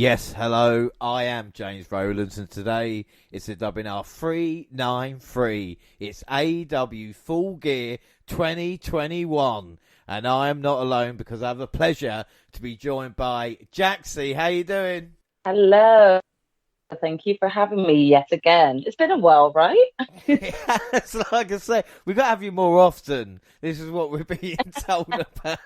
Yes, hello, I am James Rowlands, and today it's the WNR393. It's AEW Full Gear 2021, and I am not alone because I have the pleasure to be joined by Jaxie. How you doing? Hello. Thank you for having me yet again. It's been a while, right? It's like I say, we've got to have you more often. This is what we're being told about.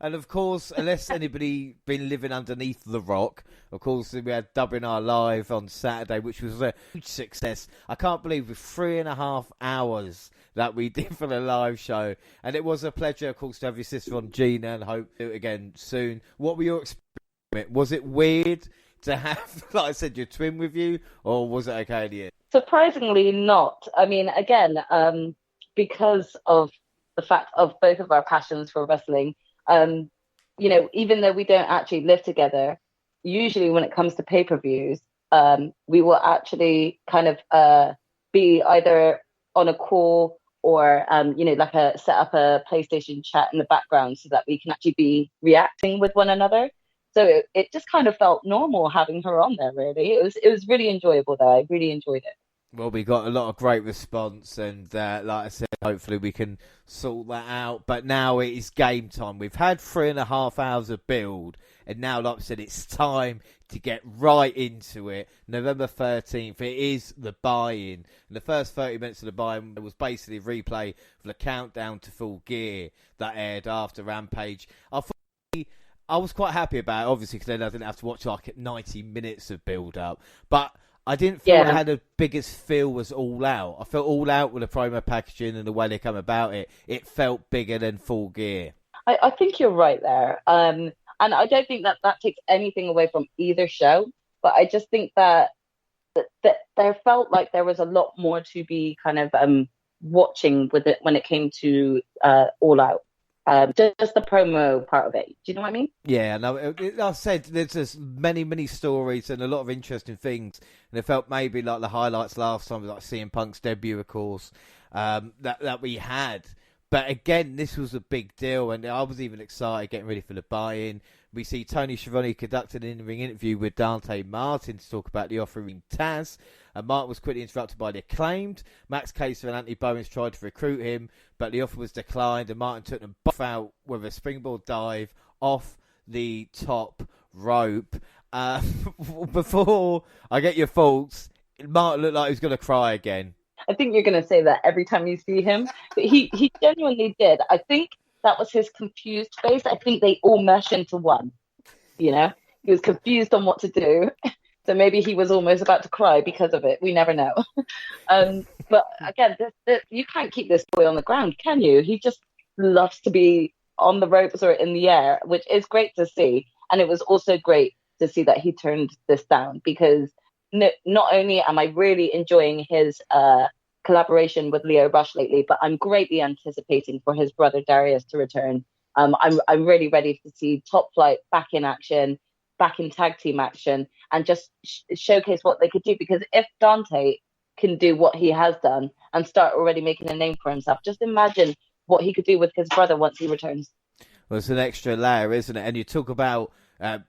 And of course, unless anybody been living underneath the rock, of course, we had WNR393 on Saturday, which was a huge success. I can't believe with 3.5 hours that we did for the live show. And it was a pleasure, of course, to have your sister on, Gina, and hope to do it again soon. What were your experience? Was it weird to have, like I said, your twin with you, or was it okay in the end? Surprisingly not. I mean, again, because of the fact of both of our passions for wrestling, even though we don't actually live together, usually when it comes to pay-per-views, we will actually kind of be either on a call or, set up a PlayStation chat in the background so that we can actually be reacting with one another. So it just kind of felt normal having her on there, really. It was really enjoyable, though. I really enjoyed it. Well, we got a lot of great response, and like I said, hopefully we can sort that out. But now it is game time. We've had 3.5 hours of build, and now, like I said, it's time to get right into it. November 13th, it is the buy-in. And the first 30 minutes of the buy-in was basically a replay of the countdown to Full Gear that aired after Rampage. I was quite happy about it, obviously, because then I didn't have to watch like 90 minutes of build-up. But I didn't feel I had the biggest feel was All Out. I felt All Out with the promo packaging and the way they come about it. It felt bigger than Full Gear. I think you're right there. And I don't think that takes anything away from either show. But I just think that there felt like there was a lot more to be kind of watching with it when it came to All Out. Just the promo part of it. Do you know what I mean? Yeah, no, like I said, there's just many stories and a lot of interesting things. And it felt maybe like the highlights last time was like CM Punk's debut, of course, that we had. But again, this was a big deal, and I was even excited getting ready for the buy-in. We see Tony Schiavone conducted an in-ring interview with Dante Martin to talk about the offering Taz. And Martin was quickly interrupted by the Acclaimed. Max Caster and Anthony Bowens tried to recruit him, but the offer was declined, and Martin took them both out with a springboard dive off the top rope. Before I get your thoughts, Martin looked like he was going to cry again. I think you're going to say that every time you see him. But he genuinely did. I think that was his confused face. I think they all mesh into one. You know, he was confused on what to do. So maybe he was almost about to cry because of it. We never know. But again, you can't keep this boy on the ground, can you? He just loves to be on the ropes or in the air, which is great to see. And it was also great to see that he turned this down because not only am I really enjoying his collaboration with Lio Rush lately, but I'm greatly anticipating for his brother Darius to return. I'm really ready to see Top Flight back in action, back in tag team action, and just showcase what they could do. Because if Dante can do what he has done and start already making a name for himself, just imagine what he could do with his brother once he returns. Well, it's an extra layer, isn't it? And you talk about the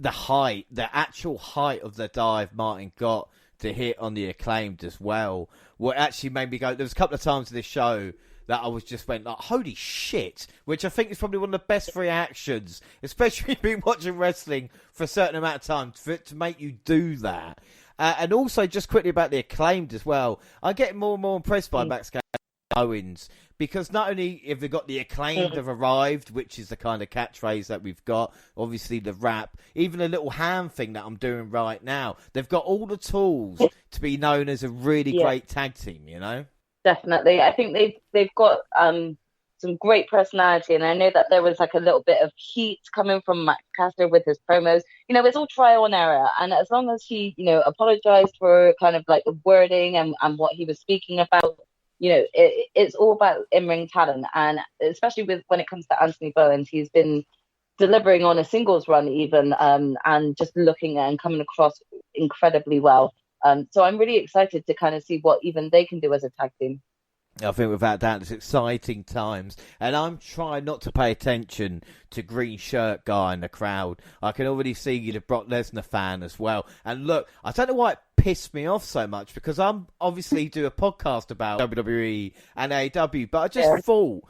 height, the actual height of the dive Martin got to hit on the Acclaimed as well. What actually made me go, there was a couple of times in this show that I was just went like, holy shit, which I think is probably one of the best reactions, especially being watching wrestling for a certain amount of time, for it to make you do that. And also, just quickly about the Acclaimed as well, I get more and more impressed by Max Owens, because not only have they got the Acclaimed have arrived, which is the kind of catchphrase that we've got, obviously the rap, even a little hand thing that I'm doing right now, they've got all the tools to be known as a really great tag team, you know? Definitely. I think they've got some great personality, and I know that there was like a little bit of heat coming from Max Caster with his promos. You know, it's all trial and error, and as long as he, apologized for kind of like the wording and what he was speaking about, it's all about in-ring talent, and especially when it comes to Anthony Bowens, he's been delivering on a singles run even, and just looking and coming across incredibly well. So I'm really excited to kind of see what even they can do as a tag team. I think without doubt it's exciting times, and I'm trying not to pay attention to green shirt guy in the crowd. I can already see you, the Brock Lesnar fan as well. And look, I don't know why it pissed me off so much, because I'm obviously do a podcast about WWE and AEW, but I just thought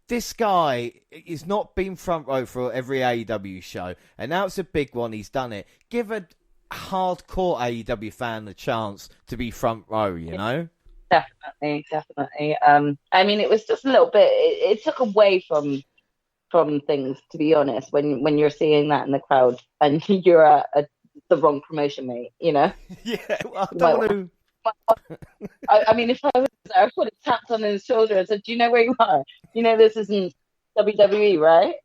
this guy is not been front row for every AEW show, and now it's a big one. He's done it. Give a hardcore AEW fan the chance to be front row, you know? Definitely. I mean, it was just a little bit. It took away from things, to be honest. When you're seeing that in the crowd and you're the wrong promotion, mate, you know. Yeah, well, I don't know. I mean, if I was there, I would have tapped on his shoulder and said, "Do you know where you are? You know this isn't WWE, right?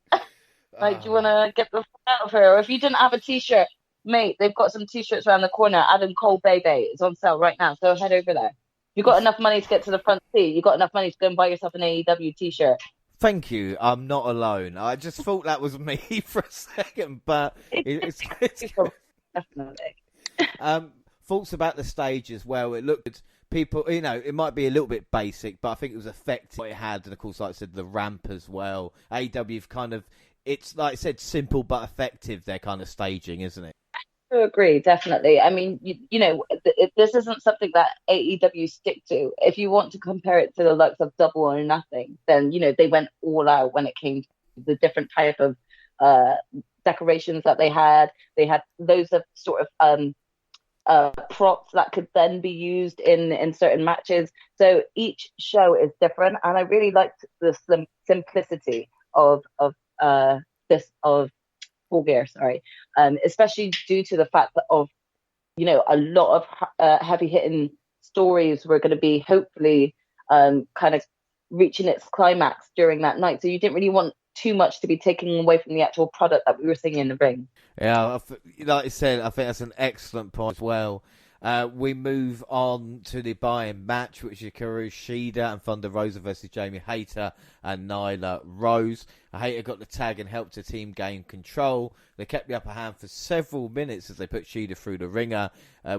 Like, do you want to get the fuck out of here?" Or if you didn't have a T-shirt, mate, they've got some T-shirts around the corner. Adam Cole Bebe is on sale right now, so head over there. You got enough money to get to the front seat. You got enough money to go and buy yourself an AEW T-shirt. Thank you. I'm not alone. I just thought that was me for a second, but it's definitely. Thoughts about the stage as well. It looked people, you know, it might be a little bit basic, but I think it was effective what it had, and of course, like I said, the ramp as well. AEW've kind of, it's like I said, simple but effective. Their kind of staging, isn't it? I agree, definitely. I mean, you know, this isn't something that AEW stick to. If you want to compare it to the likes of Double or Nothing, then, you know, they went all out when it came to the different type of decorations that they had. They had loads of sort of props that could then be used in certain matches. So each show is different, and I really liked the simplicity of Full Gear, especially due to the fact that of, you know, a lot of heavy hitting stories were going to be hopefully kind of reaching its climax during that night. So you didn't really want too much to be taken away from the actual product that we were seeing in the ring. Yeah, like I said, I think that's an excellent point as well. We move on to the buy-in match, which is Kurushida and Thunder Rosa versus Jamie Hayter and Nyla Rose. Hayter got the tag and helped the team gain control. They kept the upper hand for several minutes as they put Shida through the ringer.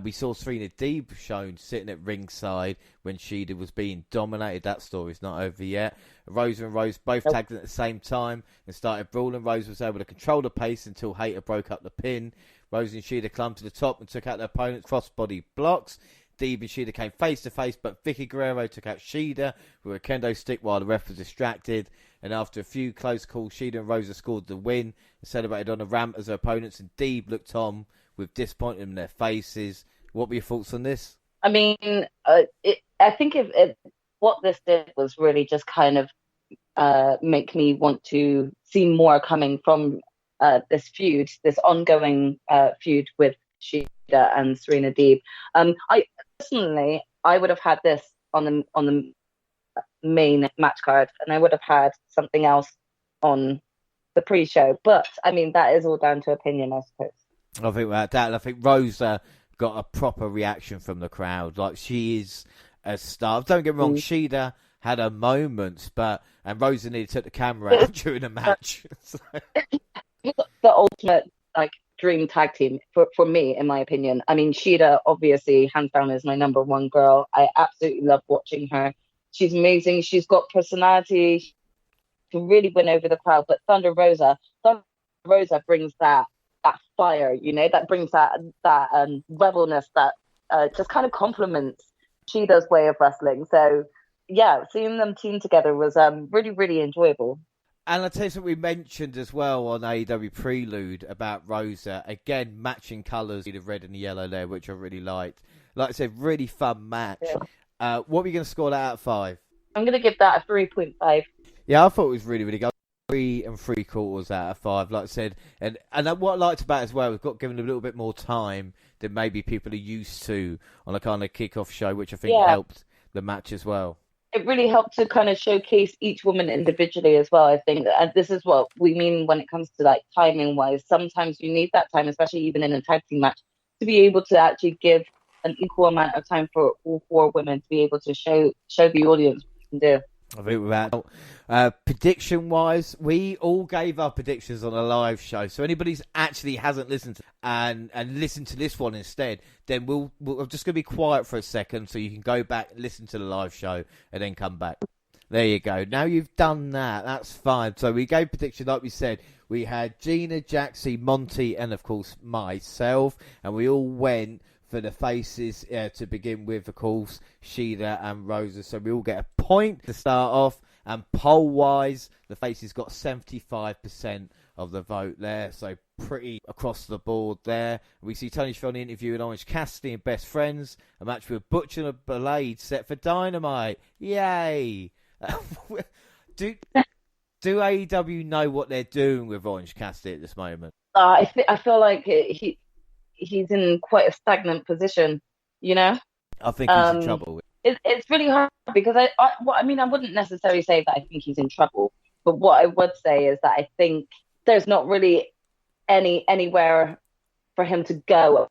We saw Serena Deeb shown sitting at ringside when Shida was being dominated. That story's not over yet. Rosa and Rose both tagged at the same time and started brawling. Rose was able to control the pace until Hayter broke up the pin. Rose and Shida climbed to the top and took out their opponent's crossbody blocks. Deeb and Shida came face to face, but Vicky Guerrero took out Shida with a kendo stick while the ref was distracted. And after a few close calls, Shida and Rosa scored the win and celebrated on the ramp as their opponents. And Deeb looked on with disappointment in their faces. What were your thoughts on this? I mean, I think what this did was really just kind of make me want to see more coming from this feud, this ongoing feud with Shida and Serena Deeb. I personally, I would have had this on the main match card, and I would have had something else on the pre-show. But I mean, that is all down to opinion, I suppose. I think about that. I think Rosa got a proper reaction from the crowd. Like, she is a star. Don't get me wrong, Shida had her moments, and Rosa needed to take the camera out during the match. So. The ultimate dream tag team for me, in my opinion. I mean, Shida obviously hands down is my number one girl. I absolutely love watching her. She's amazing. She's got personality. She can really win over the crowd. But Thunder Rosa brings that fire, you know, that brings that rebelness that just kind of complements Shida's way of wrestling. So yeah, seeing them team together was really, really enjoyable. And I'll tell you something we mentioned as well on AEW Prelude about Rosa. Again, matching colours, the red and the yellow there, which I really liked. Like I said, really fun match. Yeah. What are we going to score that out of 5? I'm going to give that a 3.5. Yeah, I thought it was really, really good. 3 3/4 out of 5, like I said. And what I liked about it as well, we've got given a little bit more time than maybe people are used to on a kind of kick-off show, which I think helped the match as well. It really helped to kind of showcase each woman individually as well, I think. And this is what we mean when it comes to timing wise. Sometimes you need that time, especially even in a tag team match, to be able to actually give an equal amount of time for all 4 women to be able to show the audience what you can do. I think without prediction-wise, we all gave our predictions on a live show. So anybody actually hasn't listened to and listened to this one instead, then we're just going to be quiet for a second so you can go back, listen to the live show, and then come back. There you go. Now you've done that. That's fine. So we gave prediction, like we said. We had Gina, Jaxie, Monty, and of course myself, and we all went for the faces to begin with, of course, Shida and Rosa. So we all get a point to start off. And poll-wise, the faces got 75% of the vote there. So pretty across the board there. We see Tony Schiavone interviewing Orange Cassidy and Best Friends. A match with Butcher and Blade set for Dynamite. Yay! Do AEW know what they're doing with Orange Cassidy at this moment? I feel like he's in quite a stagnant position, you know? I think he's in trouble. It's really hard because I wouldn't necessarily say that I think he's in trouble, but what I would say is that I think there's not really anywhere for him to go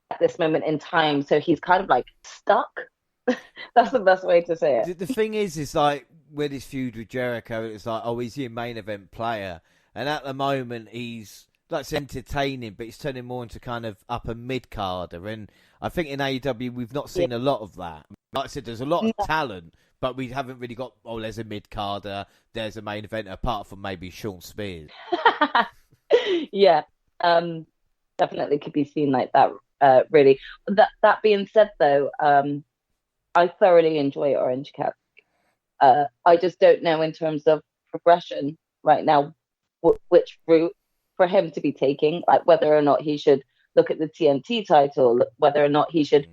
at this moment in time, so he's kind of like stuck. That's the best way to say it. The thing is like with his feud with Jericho, it's like, oh, he's your main event player, and at the moment he's that's entertaining, but he's turning more into kind of upper mid-carder. And I think in AEW, we've not seen a lot of that. Like I said, there's a lot of talent, but we haven't really got, oh, there's a mid-carder, there's a main event, apart from maybe Sean Spears. Yeah, definitely could be seen like that, really. That being said, though, I thoroughly enjoy Orange Cat. I just don't know in terms of progression right now, which route for him to be taking, like whether or not he should look at the TNT title, whether or not he should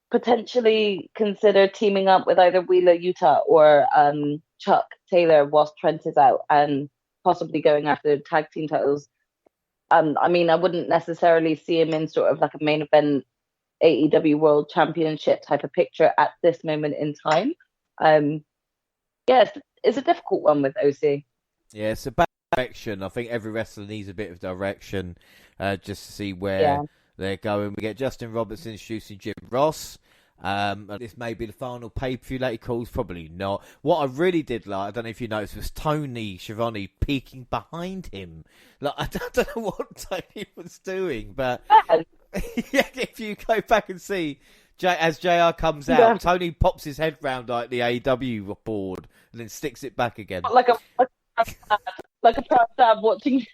potentially consider teaming up with either Wheeler Yuta or Chuck Taylor whilst Trent is out and possibly going after the tag team titles. I wouldn't necessarily see him in sort of like a main event AEW World Championship type of picture at this moment in time. It's a difficult one with OC. Yeah, it's a bad direction. I think every wrestler needs a bit of direction just to see where they're going. We get Justin Robertson introducing Jim Ross. This may be the final pay-per-view that he calls, probably not. What I really did like, I don't know if you noticed, was Tony Schiavone peeking behind him. Like, I don't know what Tony was doing, but if you go back and see, as JR comes out, Tony pops his head round like the AEW board and then sticks it back again. Like a proud dad watching.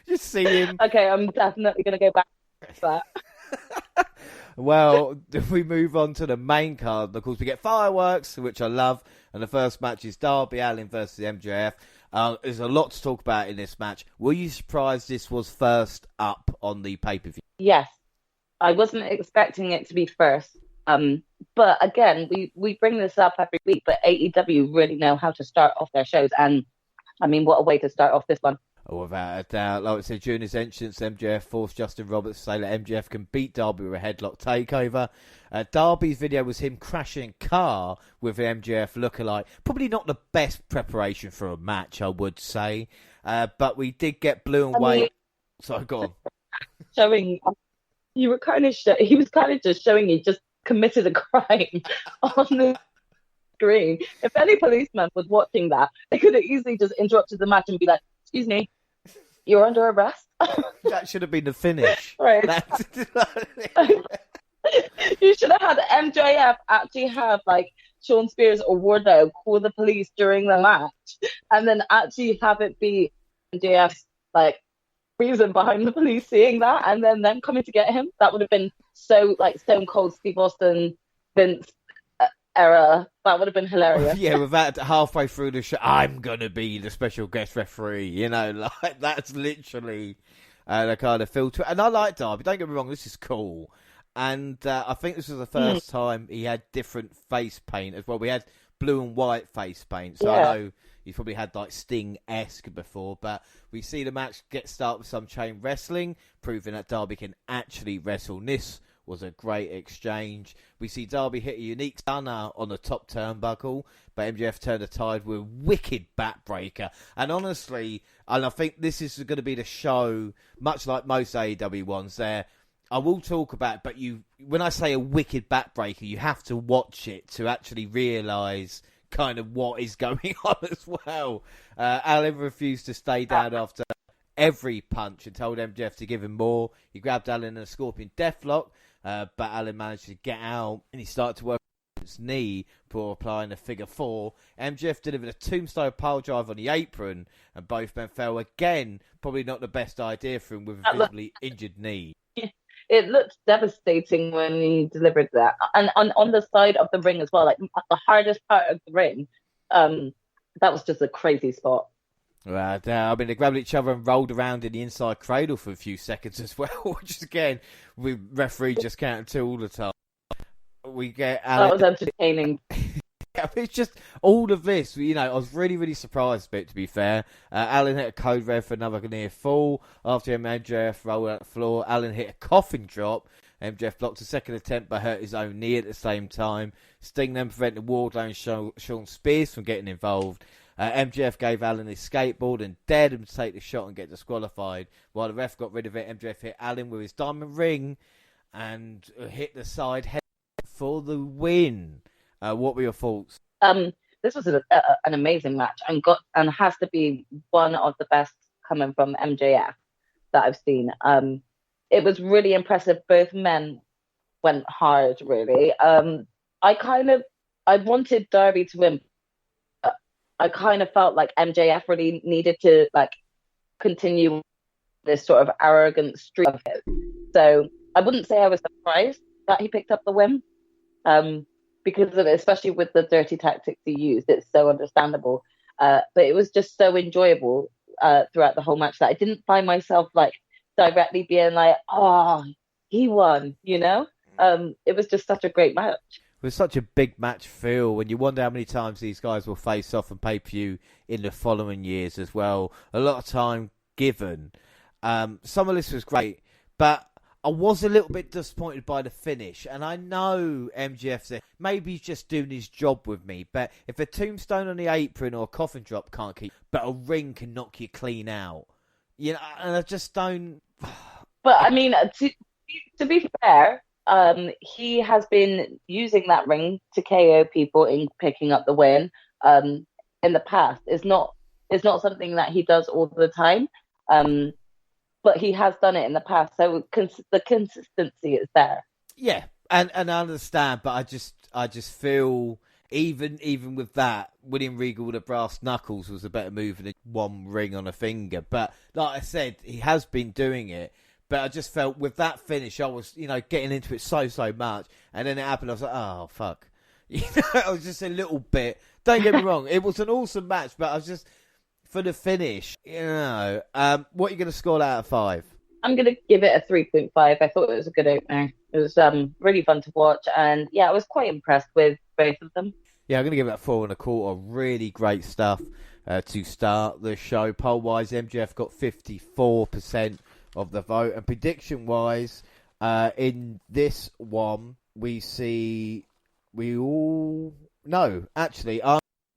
Just see him. Okay, I'm definitely going to go back to that. Well, if we move on to the main card, of course, we get fireworks, which I love. And the first match is Darby Allin versus MJF. There's a lot to talk about in this match. Were you surprised this was first up on the pay-per-view? Yes. I wasn't expecting it to be first. But again, we bring this up every week, but AEW really know how to start off their shows. And what a way to start off this one. Oh, without a doubt. Like I said, during his entrance, MJF forced Justin Roberts to say that MJF can beat Darby with a headlock takeover. Darby's video was him crashing a car with an MJF lookalike. Probably not the best preparation for a match, I would say. But we did get blue and white. So go on. Showing, he was kind of just showing he just committed a crime on the screen. If any policeman was watching that, they could have easily just interrupted the match and be like, "Excuse me, you're under arrest." That should have been the finish. Right. You should have had MJF actually have like Sean Spears or Wardlow call the police during the match, and then actually have it be MJF's like reason behind the police seeing that, and then them coming to get him. That would have been so like Stone Cold Steve Austin Vince era. That would have been hilarious. Yeah, with that halfway through the show, I'm gonna be the special guest referee. You know, like that's literally the kind of feel to it. And I like Darby. Don't get me wrong, this is cool. And I think this was the first time he had different face paint as well. We had blue and white face paint, so I know he's probably had like Sting-esque before. But we see the match get started with some chain wrestling, proving that Darby can actually wrestle. And this was a great exchange. We see Darby hit a unique stunner on the top turnbuckle, but MJF turned the tide with a wicked backbreaker. And honestly, I think this is going to be the show, much like most AEW ones, there. I will talk about, but when I say a wicked backbreaker, you have to watch it to actually realise kind of what is going on as well. Allen refused to stay down after every punch and told MJF to give him more. He grabbed Allen in a Scorpion Deathlock, but Allen managed to get out and he started to work his knee before applying a figure four. MJF delivered a tombstone pile drive on the apron and both men fell again. Probably not the best idea for him with a visibly injured knee. It looked devastating when he delivered that. And on the side of the ring as well, like the hardest part of the ring, that was just a crazy spot. Right, I mean, they grabbed each other and rolled around in the inside cradle for a few seconds as well, which is, again, with referee just counting two all the time. We get That was entertaining. It's just all of this, I was really, really surprised a bit, to be fair. Allen hit a code red for another near fall. After him, MJF rolled out the floor. Allen hit a coffin drop. MJF blocked a second attempt but hurt his own knee at the same time. Sting then prevented Wardlow and Sean Spears from getting involved. MJF gave Allen his skateboard and dared him to take the shot and get disqualified. While the ref got rid of it, MJF hit Allen with his diamond ring and hit the side head for the win. What were your thoughts? This was an amazing match and has to be one of the best coming from MJF that I've seen. It was really impressive. Both men went hard, really. I wanted Darby to win. I kind of felt like MJF really needed to continue this sort of arrogant streak of his. So I wouldn't say I was surprised that he picked up the win. Because of it, especially with the dirty tactics he used, it's so understandable. But it was just so enjoyable throughout the whole match that I didn't find myself directly being like, "Oh, he won," It was just such a great match. It was such a big match feel when you wonder how many times these guys will face off and pay-per-view in the following years as well. A lot of time given. Some of this was great, but I was a little bit disappointed by the finish, and I know MJF said maybe he's just doing his job with me, but if a tombstone on the apron or a coffin drop can't keep, but a ring can knock you clean out, and I just don't. But I mean, to be fair, he has been using that ring to KO people in picking up the win. In the past, it's not something that he does all the time. But he has done it in the past, so the consistency is there. Yeah, and I understand, but I just feel even with that, winning Regal with the brass knuckles was a better move than one ring on a finger. But like I said, he has been doing it. But I just felt with that finish, I was getting into it so much, and then it happened. I was like, oh fuck, I was just a little bit. Don't get me wrong, it was an awesome match, but I was just. For the finish, what are you going to score out of 5? I'm going to give it a 3.5. I thought it was a good opener. It was really fun to watch, and I was quite impressed with both of them. Yeah, I'm going to give it a 4.25. Really great stuff to start the show. Poll-wise, MJF got 54% of the vote, and prediction-wise, in this one,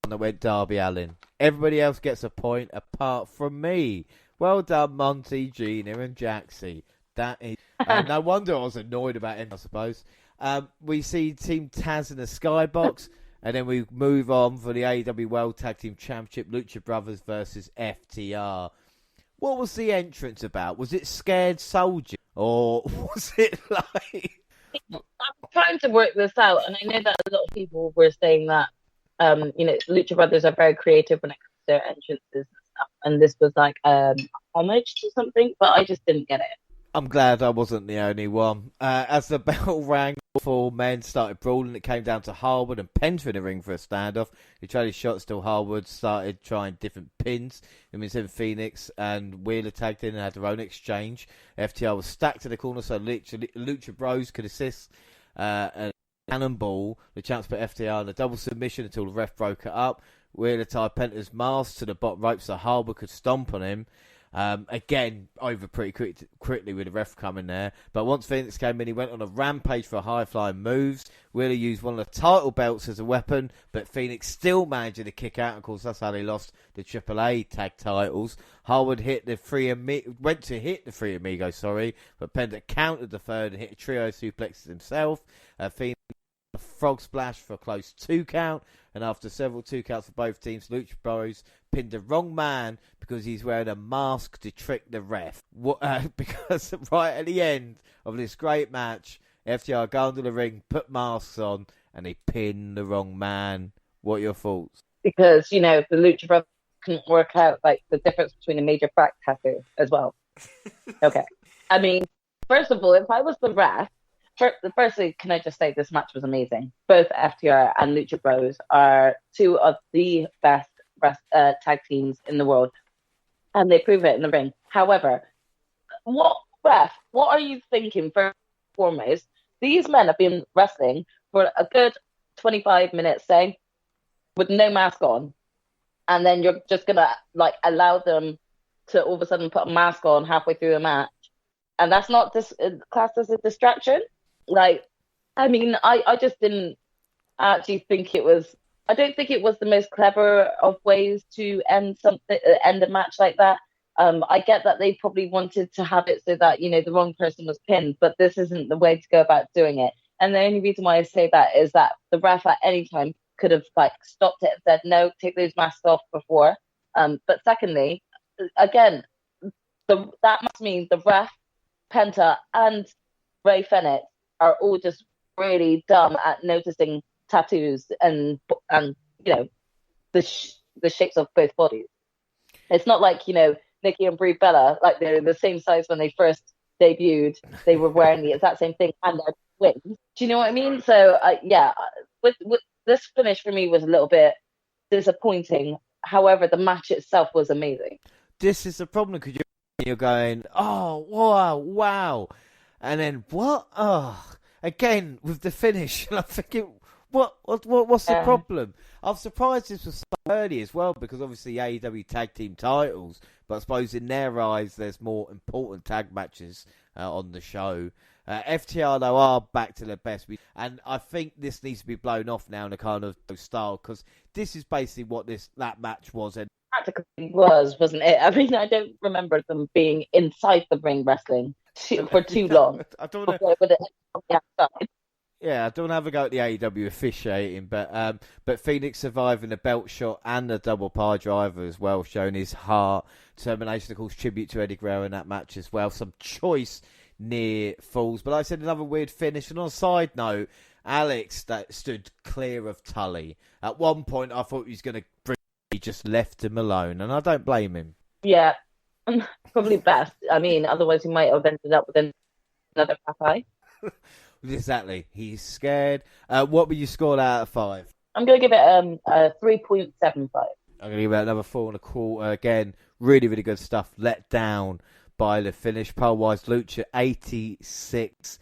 that went Darby Allin. Everybody else gets a point apart from me. Well done, Monty, Gina, and Jaxie. That is no wonder I was annoyed about him, I suppose. We see Team Taz in the Skybox, and then we move on for the AEW World Tag Team Championship, Lucha Brothers versus FTR. What was the entrance about? Was it Scared Soldier, or was it like? I'm trying to work this out, and I know that a lot of people were saying that. Lucha Brothers are very creative when it comes to their entrances and stuff. And this was like homage to something, but I just didn't get it. I'm glad I wasn't the only one. As the bell rang, 4 men started brawling. It came down to Harwood and Penta in the ring for a standoff. He tried his shot, still Harwood started trying different pins. It means him, Phoenix and Wheeler tagged in and had their own exchange. FTR was stacked in the corner so Lucha Bros could assist. And Cannonball, the champs put FTR in a double submission until the ref broke it up. Wheeler tied Penta's mask to the bottom rope so Harwood could stomp on him. Again, over pretty quickly with the ref coming there. But once Phoenix came in, he went on a rampage for high-flying moves. Wheeler used one of the title belts as a weapon, but Phoenix still managed to kick out. Of course, that's how they lost the AAA tag titles. Harwood went to hit the Three Amigos, but Penta countered the third and hit a trio suplexes himself. Phoenix a frog splash for a close 2 count, and after several 2 counts for both teams, Lucha Bros pinned the wrong man because he's wearing a mask to trick the ref. Because right at the end of this great match, FTR go into the ring, put masks on, and they pin the wrong man. What are your thoughts? Because, the Lucha Bros couldn't work out the difference between a major back tattoo as well. Okay. I mean, first of all, if I was the ref, firstly, can I just say this match was amazing? Both FTR and Lucha Bros are 2 of the best tag teams in the world, and they prove it in the ring. However, what are you thinking? First and foremost, these men have been wrestling for a good 25 minutes, say, with no mask on, and then you're just gonna allow them to all of a sudden put a mask on halfway through a match, and that's not classed as a distraction. I just didn't actually think it was. I don't think it was the most clever of ways to end a match like that. I get that they probably wanted to have it so that the wrong person was pinned, but this isn't the way to go about doing it. And the only reason why I say that is that the ref at any time could have stopped it and said, no, take those masks off before. But secondly, again, that must mean the ref, Penta, and Ray Fenix are all just really dumb at noticing tattoos and the shapes of both bodies. It's not like Nikki and Brie Bella, they're the same size when they first debuted. They were wearing the exact same thing and their twins. Do you know what I mean? So with this finish for me was a little bit disappointing. However, the match itself was amazing. This is the problem because you're going, oh wow, and then what? Oh, again with the finish, and I'm thinking, what's the problem? I'm surprised this was so early as well because obviously AEW tag team titles, but I suppose in their eyes there's more important tag matches on the show. FTR though are back to their best, and I think this needs to be blown off now in a kind of style because this is basically what that match was. And practically wasn't it? I mean, I don't remember them being inside the ring wrestling for too long. I don't want to have a go at the AEW officiating, but Phoenix surviving the belt shot and the double power driver as well, showing his heart, determination, of course, tribute to Eddie Guerrero in that match as well. Some choice near falls, but like I said, another weird finish. And on a side note, Alex that stood clear of Tully. At one point, I thought he was going to bring. He just left him alone, and I don't blame him. Yeah, probably best. I mean, otherwise he might have ended up with another Popeye. Exactly. He's scared. What would you score that out of 5? I'm going to give it a 3.75. I'm going to give it another 4.25. Again, really, really good stuff. Let down by the finish. Poll-wise, Lucha 86%.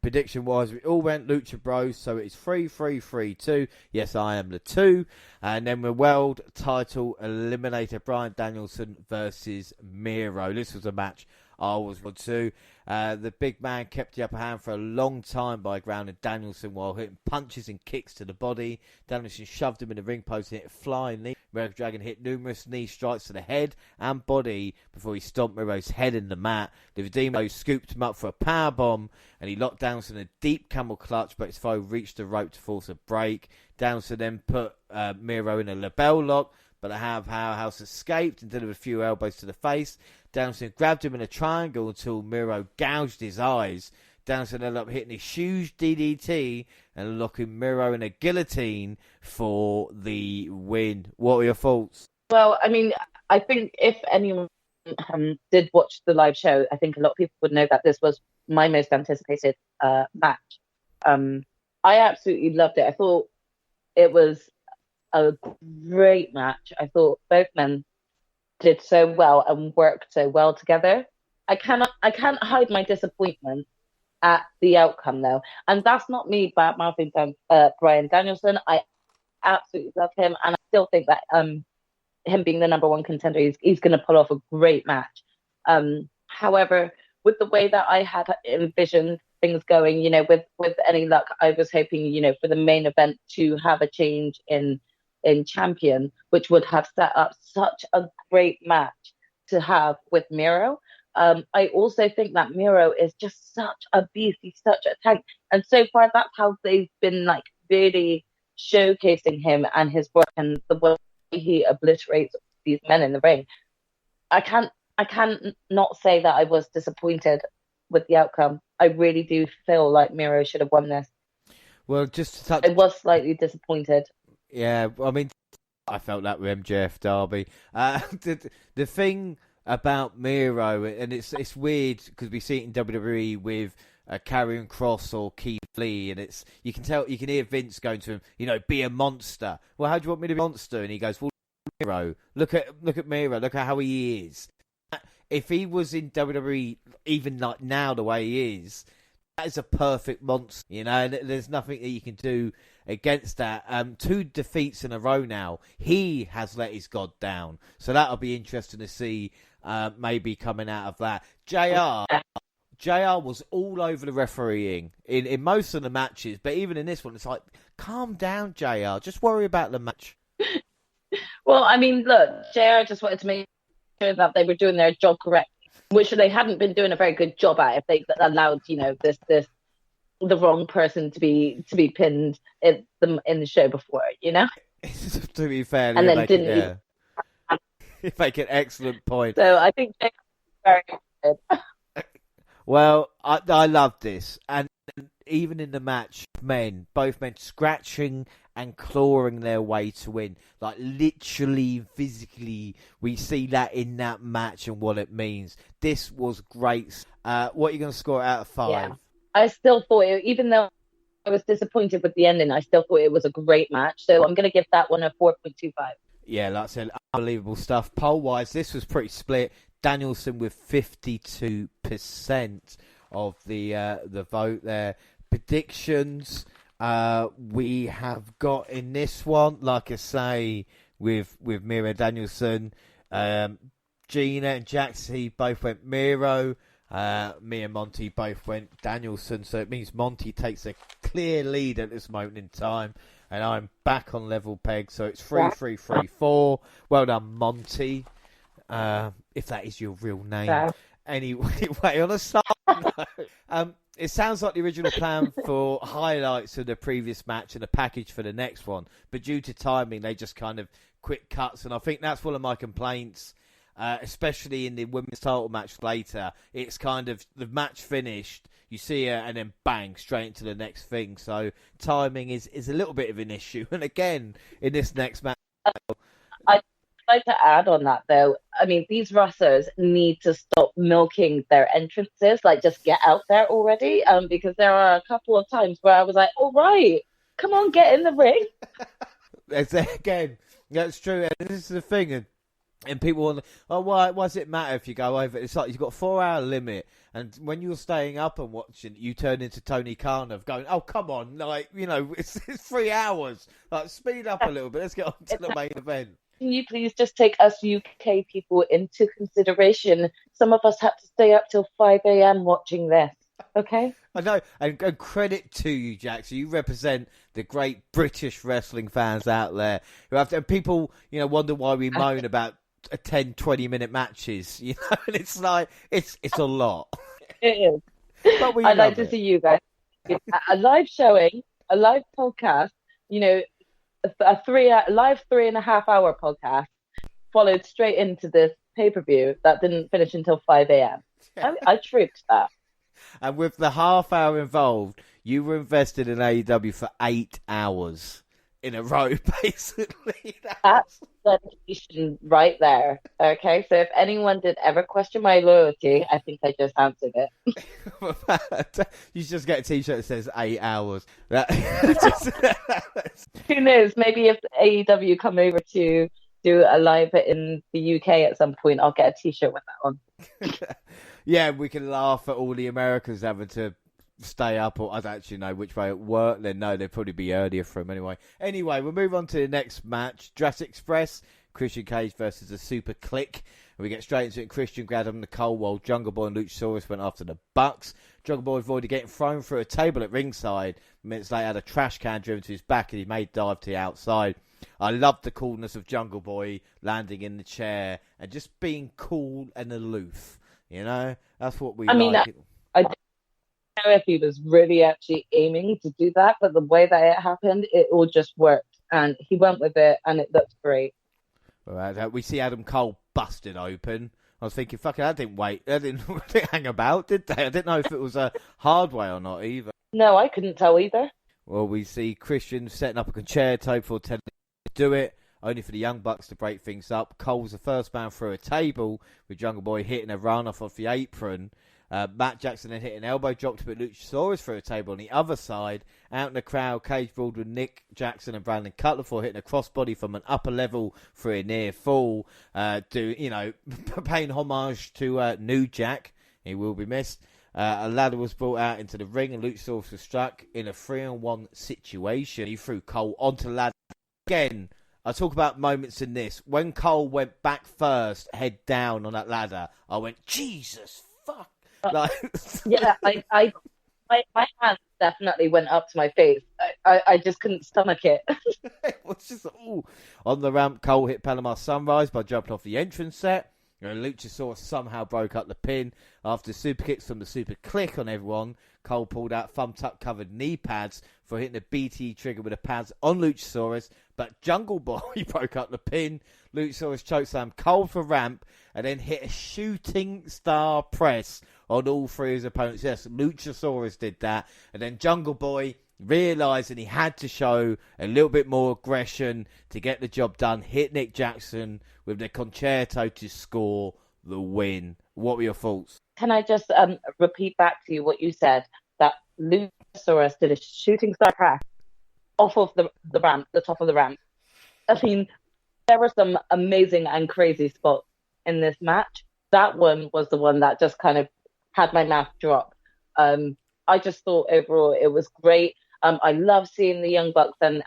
Prediction-wise, we all went Lucha Bros, so it's 3-3-3-2. Yes, I am the 2. And then we're world title eliminator Bryan Danielson versus Miro. This was a match I was on to. The big man kept the upper hand for a long time by grounding Danielson while hitting punches and kicks to the body. Danielson shoved him in the ring post and hit a flying knee. American Dragon hit numerous knee strikes to the head and body before he stomped Miro's head in the mat. The Redeemer scooped him up for a powerbomb and he locked Danielson in a deep camel clutch, but his foe reached the rope to force a break. Danielson then put Miro in a label lock, but the Powerhouse escaped and delivered a few elbows to the face. Danielson grabbed him in a triangle until Miro gouged his eyes. Danielson ended up hitting a huge DDT and locking Miro in a guillotine for the win. What were your thoughts? Well, I mean, I think if anyone did watch the live show, I think a lot of people would know that this was my most anticipated match. I absolutely loved it. I thought it was a great match. I thought both men did so well and worked so well together. I can't hide my disappointment at the outcome though, and that's not me bad-mouthing Bryan Danielson. I absolutely love him, and I still think that him being the number one contender, he's going to pull off a great match. However, with the way that I had envisioned things going, with any luck, I was hoping, for the main event to have a change in champion, which would have set up such a great match to have with Miro. I also think that Miro is just such a beast. He's such a tank. And so far, that's how they've been really showcasing him and his work and the way he obliterates these men in the ring. I can't not say that I was disappointed with the outcome. I really do feel like Miro should have won this. Well, just to touch... I was slightly disappointed. Yeah, I mean, I felt that with MJF Derby. The thing about Miro, and it's weird because we see it in WWE with Karrion Kross or Keith Lee, and you can hear Vince going to him, be a monster. Well, how do you want me to be a monster? And he goes, well, Miro, look at Miro, look at how he is. If he was in WWE, even like now the way he is, that is a perfect monster, and there's nothing that you can do against that. 2 defeats in a row now. He has let his guard down. So that'll be interesting to see maybe coming out of that. JR was all over the refereeing in most of the matches, but even in this one, it's like, calm down, JR. Just worry about the match. Well, I mean, look, JR just wanted to make sure that they were doing their job correctly, which they hadn't been doing a very good job at if they allowed, the wrong person to be pinned in the show before, To be fair, and then didn't. You make an excellent point. So I think they're very good. Well, I love this, and even in the match, both men scratching and clawing their way to win, like literally, physically, we see that in that match and what it means. This was great. What are you going to score out of 5? Yeah. I still thought even though I was disappointed with the ending, I still thought it was a great match. So I'm going to give that one a 4.25. Yeah, like I said, unbelievable stuff. Poll-wise, this was pretty split. Danielson with 52% of the vote there. Predictions we have got in this one, like I say, with Miro Danielson. Gina and Jaxie both went Miro. Me and Monty both went Danielson, so it means Monty takes a clear lead at this moment in time, and I'm back on level peg, so it's 3-3-3-4. Well done, Monty, if that is your real name. Yeah. Anyway, on a side note, it sounds like the original plan for highlights of the previous match and a package for the next one, but due to timing, they just kind of quick cuts, and I think that's one of my complaints. Especially in the women's title match later, it's kind of the match finished, you see her, and then bang, straight into the next thing. So timing is a little bit of an issue. And again, in this next match, I'd like to add on that though. I mean, these wrestlers need to stop milking their entrances. Like, just get out there already. Because there are a couple of times where I was like, "All right, come on, get in the ring." Again, that's true. And this is the thing. And people want, why does it matter if you go over? It's like you've got a 4-hour limit, and when you're staying up and watching, you turn into Tony Khan of going, oh, come on, it's 3 hours. Like, speed up a little bit. Let's get on to the main event. Can you please just take us UK people into consideration? Some of us had to stay up till 5 a.m. watching this. Okay? I know, and credit to you, Jack. So you represent the great British wrestling fans out there who have to, and people, wonder why we moan about 10, 20-minute matches, and it's like, it's a lot. It is. But I'd like to see you guys. A live showing, a live podcast, a live 3.5 hour podcast followed straight into this pay-per-view that didn't finish until 5 a.m. I trooped that. And with the half hour involved, you were invested in AEW for 8 hours in a row, basically. That's dedication right there. Okay, so if anyone did ever question my loyalty, I think I just answered it. You just get a t-shirt that says 8 hours. Who knows? Maybe if AEW come over to do a live in the UK at some point, I'll get a t-shirt with that on. Yeah, we can laugh at all the Americans having to stay up, or I don't actually know which way it worked. Then no, they'd probably be earlier for him anyway. Anyway, we'll move on to the next match. Jurassic Express Christian Cage versus the Super Click. And we get straight into it. Christian grabbed him in the cold while Jungle Boy and Luchasaurus went after the Bucks. Jungle Boy avoided getting thrown through a table at ringside. Minutes later, had a trash can driven to his back and he made dive to the outside. I loved the coolness of Jungle Boy landing in the chair and just being cool and aloof. You know, that's what we like. I don't know if he was really actually aiming to do that, but the way that it happened, it all just worked. And he went with it, and it looked great. We see Adam Cole busted open. I was thinking, fucking, that didn't wait. They didn't hang about, did they? I didn't know if it was a hard way or not either. No, I couldn't tell either. Well, we see Christian setting up a concerto for telling him to do it, only for the Young Bucks to break things up. Cole's the first man through a table, with Jungle Boy hitting a run off the apron. Matt Jackson then hit an elbow drop to put Luchasaurus through a table on the other side. Out in the crowd, Cage brawled with Nick Jackson and Brandon Cutler for hitting a crossbody from an upper level for a near fall. Paying homage to New Jack. He will be missed. A ladder was brought out into the ring and Luchasaurus was struck in a 3-on-1 situation. He threw Cole onto the ladder. Again, I talk about moments in this. When Cole went back first, head down on that ladder, I went, Jesus fuck. Yeah, my hands definitely went up to my face. I just couldn't stomach it. It was just on the ramp. Cole hit Panama Sunrise by jumping off the entrance set. And Luchasaurus somehow broke up the pin after super kicks from the Super Click on everyone. Cole pulled out thumbtuck covered knee pads for hitting the BT trigger with the pads on Luchasaurus, but Jungle Boy broke up the pin. Luchasaurus chokeslammed Cole for ramp and then hit a shooting star press on all three of his opponents. Yes, Luchasaurus did that, and then Jungle Boy, realising he had to show a little bit more aggression to get the job done, hit Nick Jackson with the concerto to score the win. What were your thoughts? Can I just repeat back to you what you said, that Luchasaurus did a shooting star press off of the ramp, the top of the ramp. I mean, there were some amazing and crazy spots in this match. That one was the one that just kind of had my mouth drop. I just thought overall it was great. I love seeing the Young Bucks and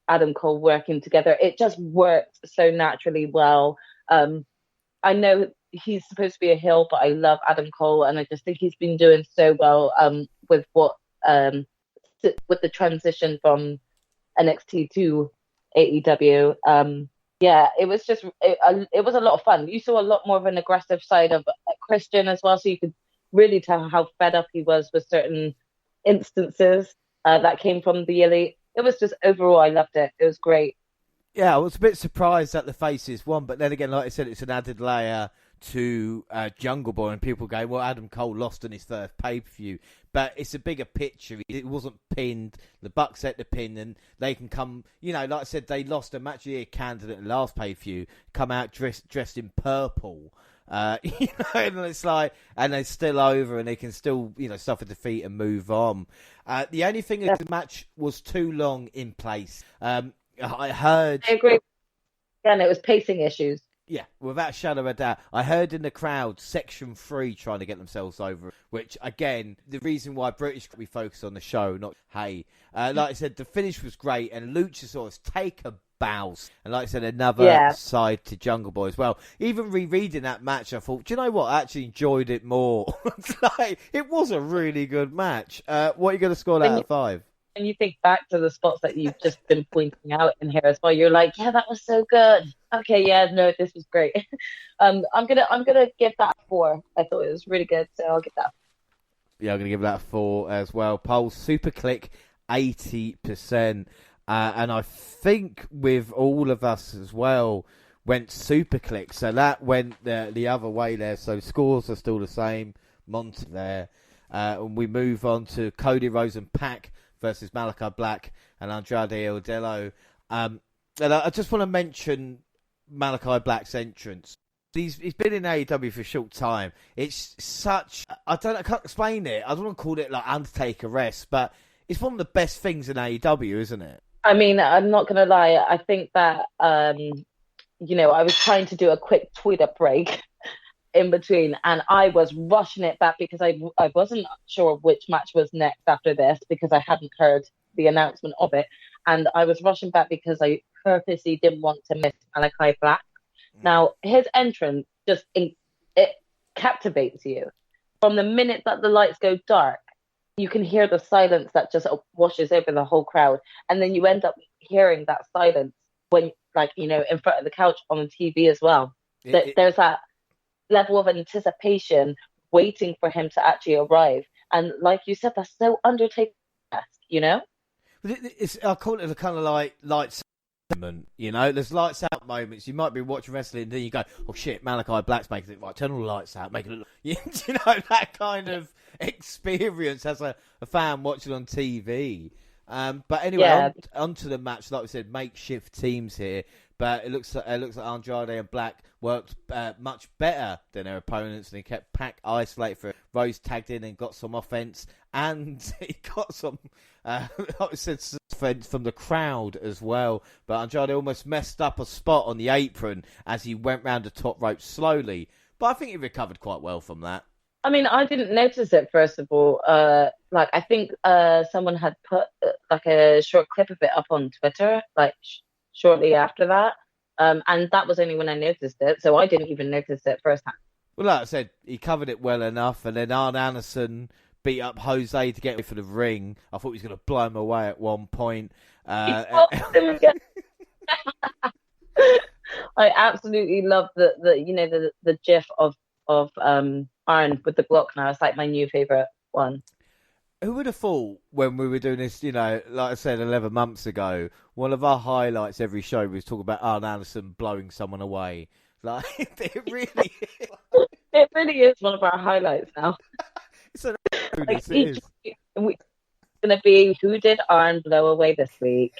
Adam Cole working together. It just worked so naturally well. I know he's supposed to be a heel, but I love Adam Cole, and I just think he's been doing so well with the transition from NXT to AEW. Yeah, it was just it was a lot of fun. You saw a lot more of an aggressive side of Christian as well, so you could really tell how fed up he was with certain instances that came from the Elite. It was just overall, I loved it. It was great. Yeah, I was a bit surprised that the faces won, but then again, like I said, it's an added layer to Jungle Boy, and people go, well, Adam Cole lost in his first pay-per-view, but it's a bigger picture. It wasn't pinned. The Bucks set the pin, and they can come, like I said, they lost a Match of the Year candidate in the last pay-per-view, come out dressed in purple. And it's like, and they're still over, and they can still, suffer defeat and move on. The only thing is the match was too long in place. I agree. Again, it was pacing issues. Yeah, without a shadow of a doubt. I heard in the crowd, Section 3 trying to get themselves over, which, again, the reason why British could be focused on the show, not Hey. Like I said, the finish was great, and Luchasaurus take a bows. And like I said, another side to Jungle Boy as well. Even rereading that match, I thought, do you know what? I actually enjoyed it more. It was a really good match. What are you going to score out of 5? And you think back to the spots that you've just been pointing out in here as well, you're like, yeah, that was so good. Okay, yeah, no, this was great. I'm gonna give that a 4. I thought it was really good, so I'll give that. Yeah, I'm gonna give that a 4 as well. Pulse Super Click 80%, and I think with all of us as well went Super Click, so that went the other way there. So scores are still the same. Monty there, and we move on to Cody Rhodes and Pac versus Malachi Black and Andrade El Idolo. And I just want to mention Malachi Black's entrance. He's been in AEW for a short time. It's such... I can't explain it. I don't want to call it like Undertaker-esque, but it's one of the best things in AEW, isn't it? I mean, I'm not going to lie. I think that, I was trying to do a quick Twitter break in between, and I was rushing it back because I wasn't sure which match was next after this because I hadn't heard the announcement of it, and I was rushing back because I purposely didn't want to miss Malachi Black. Now, his entrance it captivates you. From the minute that the lights go dark, you can hear the silence that just washes over the whole crowd. And then you end up hearing that silence when, like, you know, in front of the couch on the TV as well. There's that level of anticipation waiting for him to actually arrive. And like you said, that's so Undertaker-esque, you know? I call it a kind of like lights out moment, you know? There's lights out moments. You might be watching wrestling and then you go, oh shit, Malachi Black's making it. Right, turn all the lights out, make it look... You know, that kind of experience as a fan watching on TV. But anyway, onto the match. Like we said, makeshift teams here. But it looks like Andrade and Black worked much better than their opponents, and he kept Pac isolated for Rose tagged in and got some offense, and he got some offense from the crowd as well. But Andrade almost messed up a spot on the apron as he went round the top rope slowly. But I think he recovered quite well from that. I mean, I didn't notice it, first of all. Like, I think someone had put like a short clip of it up on Twitter, like shortly after that. And that was only when I noticed it. So I didn't even notice it firsthand. Well, like I said, he covered it well enough. And then Arn Anderson beat up Jose to get ready for the ring. I thought he was going to blow him away at one point. I absolutely love the gif of Arn with the Glock now. It's like my new favourite one. Who would have thought when we were doing this, you know, like I said, 11 months ago, one of our highlights every show was talking about Arn Anderson blowing someone away. Like, it really is. It really is one of our highlights now. It's going to be, who did Arn blow away this week?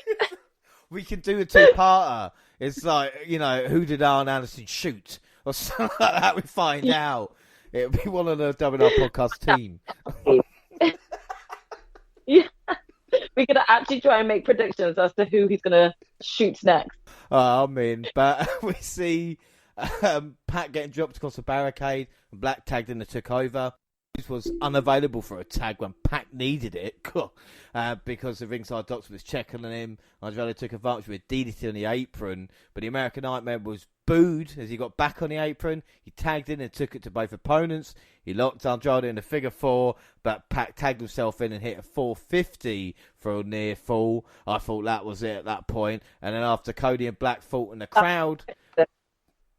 We can do a two-parter. It's like, you know, who did Arn Anderson shoot? Or something like that, we find out. It'll be one of the WNR podcast team. Yeah, we're gonna actually try and make predictions as to who he's gonna shoot next. I mean, but we see Pat getting dropped across the barricade, and Black tagged in and took over. This was unavailable for a tag when Pat needed it because the ringside doctor was checking on him. Andrade took advantage with DDT on the apron, but the American Nightmare was booed as he got back on the apron. He tagged in and took it to both opponents. He locked Andrade in a figure four, but Pat tagged himself in and hit a 450 for a near fall. I thought that was it at that point. And then after Cody and Black fought in the crowd,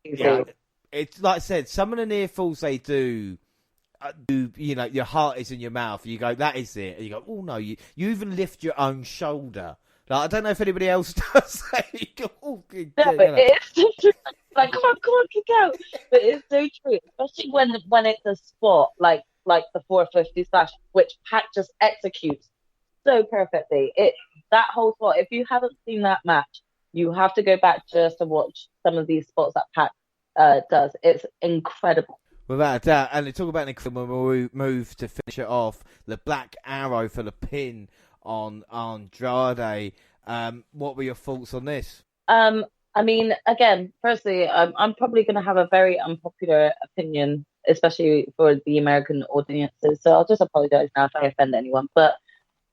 it's like I said, some of the near falls they do, you know, your heart is in your mouth. You go, that is it. And you go, oh no, you even lift your own shoulder. Like, I don't know if anybody else does that. You go, oh, good. No, but it's so true. Like, come on, kick out. But it's so true, especially when it's a spot like the 450 slash, which Pat just executes so perfectly. That whole spot. If you haven't seen that match, you have to go back just to watch some of these spots that Pat does. It's incredible. Without a doubt. And they talk about an incredible move to finish it off. The Black Arrow for the pin on Andrade. What were your thoughts on this? I mean, again, firstly, I'm probably going to have a very unpopular opinion, especially for the American audiences. So I'll just apologize now if I offend anyone. But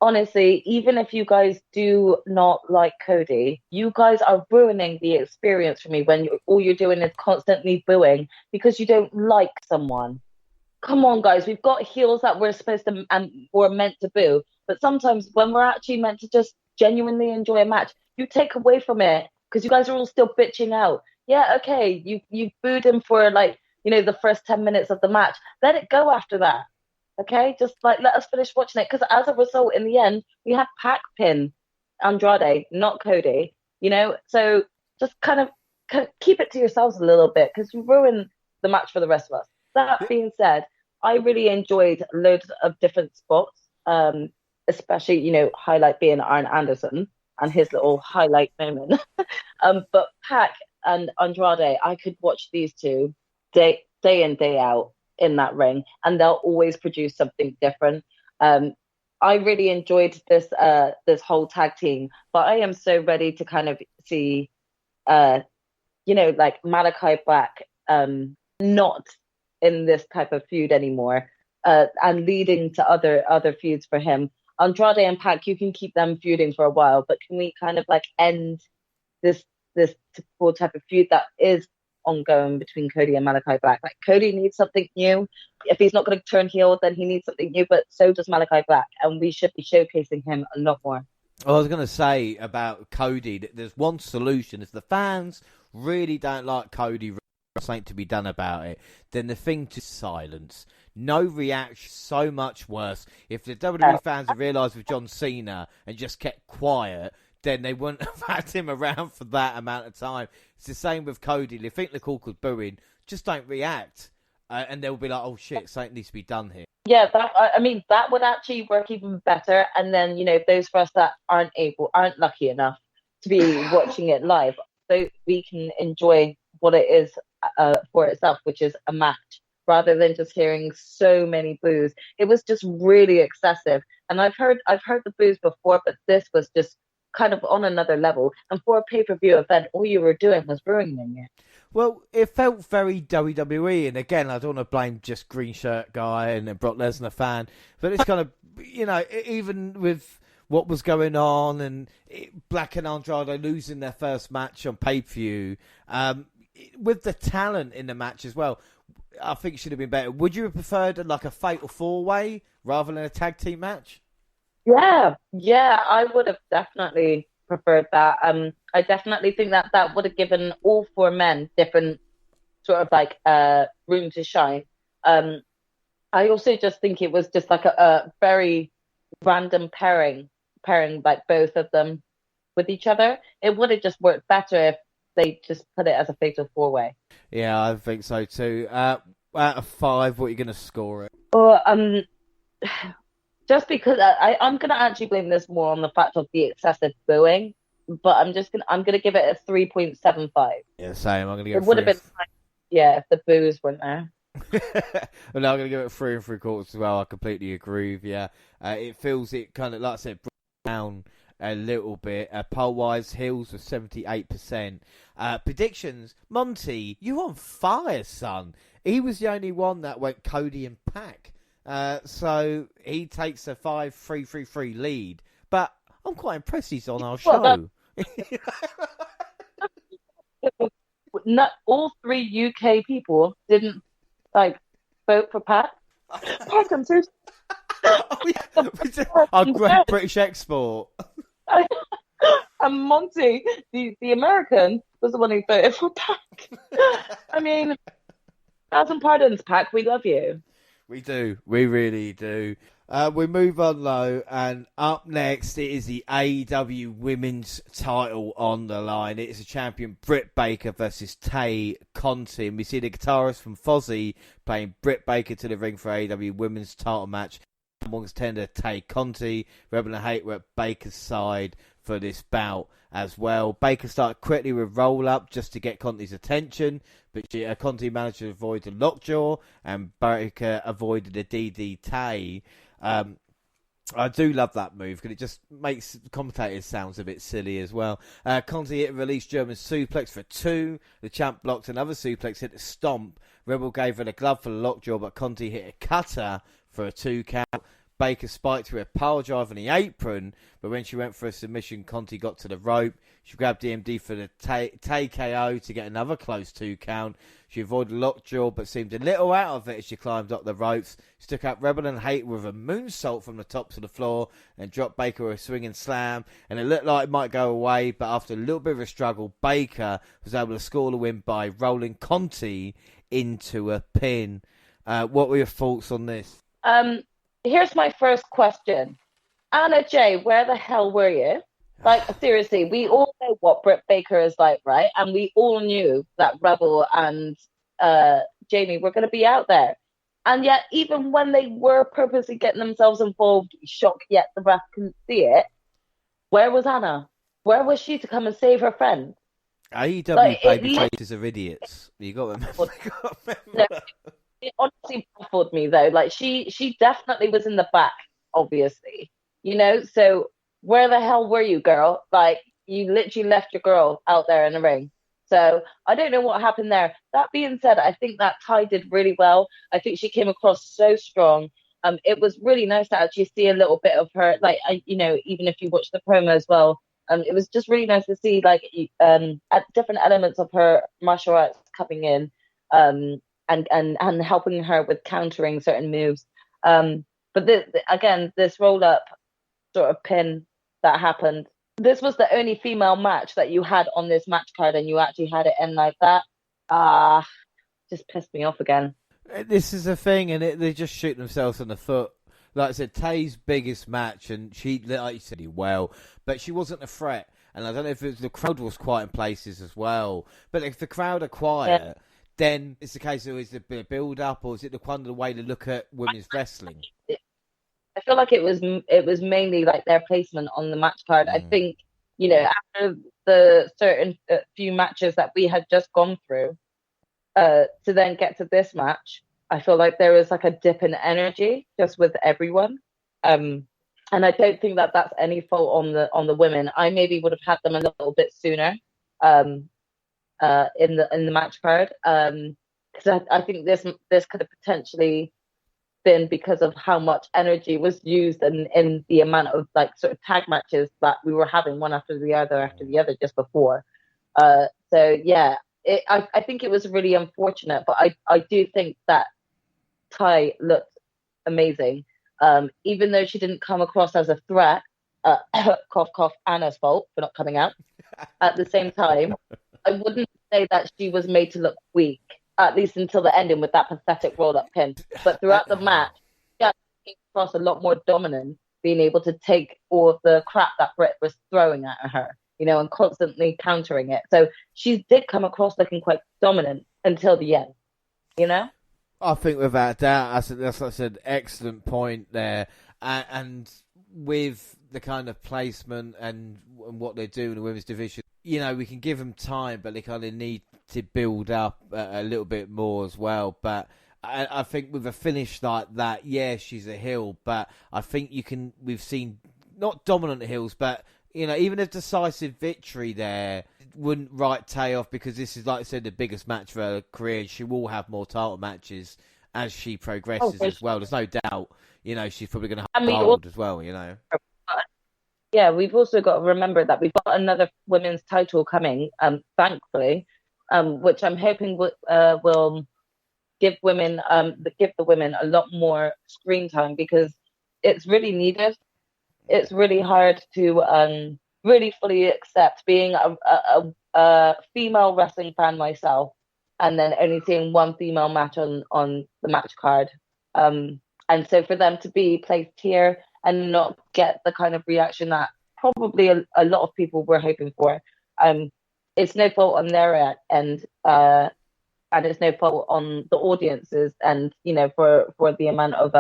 honestly, even if you guys do not like Cody, you guys are ruining the experience for me when all you're doing is constantly booing because you don't like someone. Come on, guys. We've got heels that we're supposed to and we're meant to boo. But sometimes when we're actually meant to just genuinely enjoy a match, you take away from it because you guys are all still bitching out. Yeah, okay, you booed him for the first 10 minutes of the match. Let it go after that. Okay, just let us finish watching it because as a result, in the end, we had Pac pin Andrade, not Cody. So just kind of keep it to yourselves a little bit because you ruin the match for the rest of us. That being said, I really enjoyed loads of different spots, especially highlight being Arn Anderson and his little highlight moment. But Pac and Andrade, I could watch these two day in, day out in that ring, and they'll always produce something different. I really enjoyed this whole tag team, but I am so ready to kind of see, Malachi Black not in this type of feud anymore, and leading to other feuds for him. Andrade and Pac, you can keep them feuding for a while, but can we kind of end this typical type of feud that is ongoing between Cody and Malachi Black. Like, Cody needs something new. If he's not going to turn heel, then he needs something new, but so does Malachi Black, and we should be showcasing him a lot more. I was going to say about Cody that there's one solution. If the fans really don't like Cody, something to be done about it, then the thing to silence. No reaction, so much worse. If the WWE fans had realised with John Cena and just kept quiet, then they wouldn't have had him around for that amount of time. It's the same with Cody. They think the Cork booing, just don't react. And they'll be like, oh shit, something needs to be done here. Yeah, that would actually work even better. And then, those of us that aren't lucky enough to be watching it live, so we can enjoy what it is for itself, which is a match, rather than just hearing so many boos. It was just really excessive. And I've heard the boos before, but this was just kind of on another level. And for a pay-per-view event, all you were doing was ruining it. Well, it felt very WWE, and again, I don't want to blame just green shirt guy and a Brock Lesnar fan, but it's kind of, even with what was going on and Black and Andrade losing their first match on pay-per-view, with the talent in the match as well, I think it should have been better. Would you have preferred like a fatal four-way rather than a tag team match? Yeah, I would have definitely preferred that. I definitely think that would have given all four men different sort of like room to shine. I also just think it was just like a very random pairing like both of them with each other. It would have just worked better if they just put it as a fatal four-way. Yeah, I think so too. Out of 5, what are you going to score it? Well, just because I'm going to actually blame this more on the fact of the excessive booing, but I'm going to give it a 3.75. Yeah, same. I'm going to give it. It would have been, if the boos weren't there. Well, no, I'm going to give it 3 3/4 as well. I completely agree with you. It feels it kind of, like I said, down a little bit. Poll-wise, Hills was 78%. Predictions, Monty, you on fire, son. He was the only one that went Cody and Pac. So he takes a 5-3-3-3 lead. But I'm quite impressed he's on our show. Not all 3 UK people didn't vote for Pac. Pac, I'm so... Our great British export. And Monty, the American, was the one who voted for Pac. I mean, 1,000 pardons, Pac. We love you. We do. We really do. We move on, though, and up next it is the AEW Women's title on the line. It is a champion Britt Baker versus Tay Conte. And we see the guitarist from Fozzy playing Britt Baker to the ring for AEW Women's title match. Amongst tender Tay Conte. Rebel and Hate were at Baker's side for this bout as well. Baker started quickly with roll-up just to get Conte's attention, but Conte managed to avoid the lockjaw, and Baker avoided a DDT. I do love that move because it just makes commentators sounds a bit silly as well. Conte hit a release German suplex for 2. The champ blocked another suplex, hit a stomp. Rebel gave her the glove for the lockjaw, but Conte hit a cutter for a 2 count. Baker spiked her a pile drive on the apron, but when she went for a submission, Conte got to the rope. She grabbed DMD for the Tay KO to get another close 2 count. She avoided lockjaw, but seemed a little out of it as she climbed up the ropes. She took out Rebel and Hate with a moonsault from the top to the floor and dropped Baker with a swinging slam. And it looked like it might go away, but after a little bit of a struggle, Baker was able to score the win by rolling Conte into a pin. What were your thoughts on this? Here's my first question. Anna Jay, where the hell were you? Seriously, we all know what Britt Baker is like, right? And we all knew that Rebel and Jamie were going to be out there. And yet, even when they were purposely getting themselves involved, shocked yet the ref couldn't see it, where was Anna? Where was she to come and save her friend? AEW baby faces are idiots. You got to remember. No, it honestly baffled me, though. She definitely was in the back, obviously. So where the hell were you, girl? You literally left your girl out there in the ring. So I don't know what happened there. That being said, I think that Ty did really well. I think she came across so strong. It was really nice to actually see a little bit of her, even if you watch the promo as well, It was just really nice to see like at different elements of her martial arts coming in, and helping her with countering certain moves. But again, this roll up sort of pin that happened. This was the only female match that you had on this match card, and you actually had it in like that. Just pissed me off again. This is the thing, and they just shoot themselves in the foot. Like I said, Tay's biggest match, and she, like you said, well, but she wasn't a threat. And I don't know if the crowd was quiet in places as well. But if the crowd are quiet, then it's the case of, is it a build-up, or is it the way to look at women's wrestling? I feel like it was mainly like their placement on the match card. I think, after the certain few matches that we had just gone through, to then get to this match, I feel like there was like a dip in energy just with everyone. And I don't think that that's any fault on the women. I maybe would have had them a little bit sooner in the match card, because I think this could have potentially been because of how much energy was used in the amount of like sort of tag matches that we were having one after the other just before. So yeah, I think it was really unfortunate, but I do think that Tay looked amazing. Even though she didn't come across as a threat, cough, cough, Anna's fault for not coming out. At the same time, I wouldn't say that she was made to look weak, at least until the ending with that pathetic roll-up pin. But throughout the match, she came across a lot more dominant, being able to take all of the crap that Britt was throwing at her, and constantly countering it. So she did come across looking quite dominant until the end, I think without a doubt, that's like I said, excellent point there. And with the kind of placement and what they do in the women's division, we can give them time, but they kind of need to build up a little bit more as well. But I think with a finish like that, yeah, she's a heel, but I think we've seen not dominant heels, but even a decisive victory there wouldn't write Tay off, because this is, like I said, the biggest match for her career. She will have more title matches as she progresses as well. There's no doubt, she's probably going to hold as well, Yeah, we've also got to remember that we've got another women's title coming, thankfully, which I'm hoping will give the women a lot more screen time, because it's really needed. It's really hard to really fully accept being a female wrestling fan myself, and then only seeing one female match on the match card. And so for them to be placed here and not get the kind of reaction that probably a lot of people were hoping for, it's no fault on their end, and it's no fault on the audiences, and for the amount of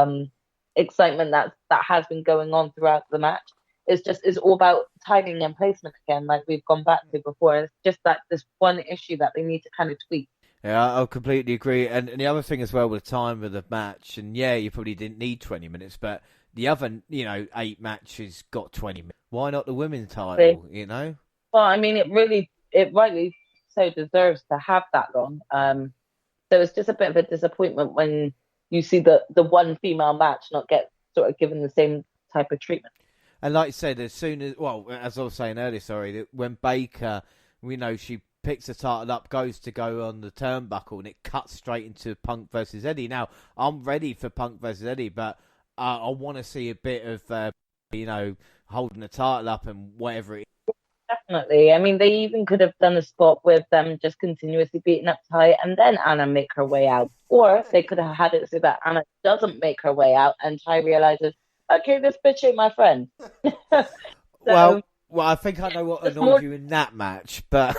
excitement that has been going on throughout the match. It's all about timing and placement again, like we've gone back to before. It's just that this one issue that they need to kind of tweak. Yeah, I completely agree. And the other thing as well with the time of the match, and yeah, you probably didn't need 20 minutes, but the other, 8 matches got 20 minutes. Why not the women's title, Well, I mean, it rightly so deserves to have that long. So it's just a bit of a disappointment when you see the one female match not get sort of given the same type of treatment. And like you said, as I was saying earlier, when Baker, she picks the title up, goes on the turnbuckle, and it cuts straight into Punk versus Eddie. Now, I'm ready for Punk versus Eddie, but I want to see a bit of, holding the title up and whatever it is. Definitely. I mean, they even could have done a spot with them just continuously beating up Tay, and then Anna make her way out. Or they could have had it so that Anna doesn't make her way out, and Tay realizes, okay, this bitch ain't my friend. Well, I think I know what annoyed you in that match, but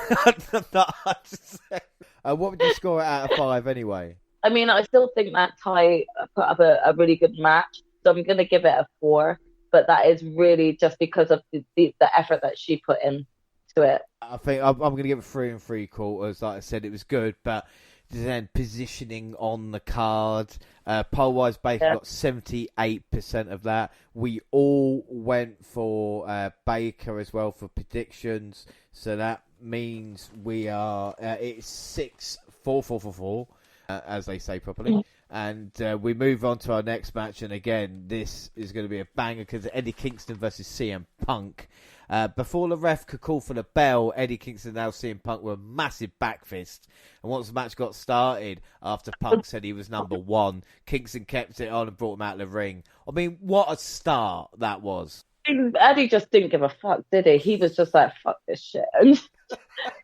what would you score it out of 5 anyway? I mean, I still think that Tay put up a really good match, so I'm going to give it a 4, but that is really just because of the effort that she put into it. I think I'm going to give it 3 3/4. Like I said, it was good, but then positioning on the card, poll-wise, Baker got 78% of that. We all went for Baker as well for predictions, so that means we are it's 6-4-4-4-4, as they say properly. And we move on to our next match, and again, this is going to be a banger because Eddie Kingston versus CM Punk. Before the ref could call for the bell, Eddie Kingston and CM Punk were a massive backfist. And once the match got started, after Punk said he was number one, Kingston kept it on and brought him out of the ring. I mean, what a start that was. Eddie just didn't give a fuck, did he? He was just like, fuck this shit. And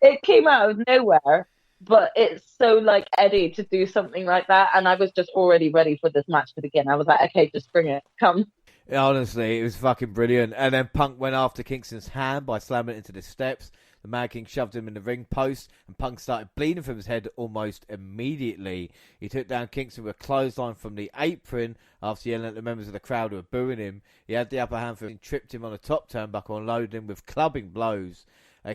it came out of nowhere. But it's so like Eddie to do something like that. And I was just already ready for this match to begin. I was like, okay, just bring it. Come. Honestly, it was fucking brilliant. And then Punk went after Kingston's hand by slamming it into the steps. The Mad King shoved him in the ring post, and Punk started bleeding from his head almost immediately. He took down Kingston with a clothesline from the apron after yelling at the members of the crowd who were booing him. He had the upper hand for him, tripped him on the top turnbuckle and loaded him with clubbing blows.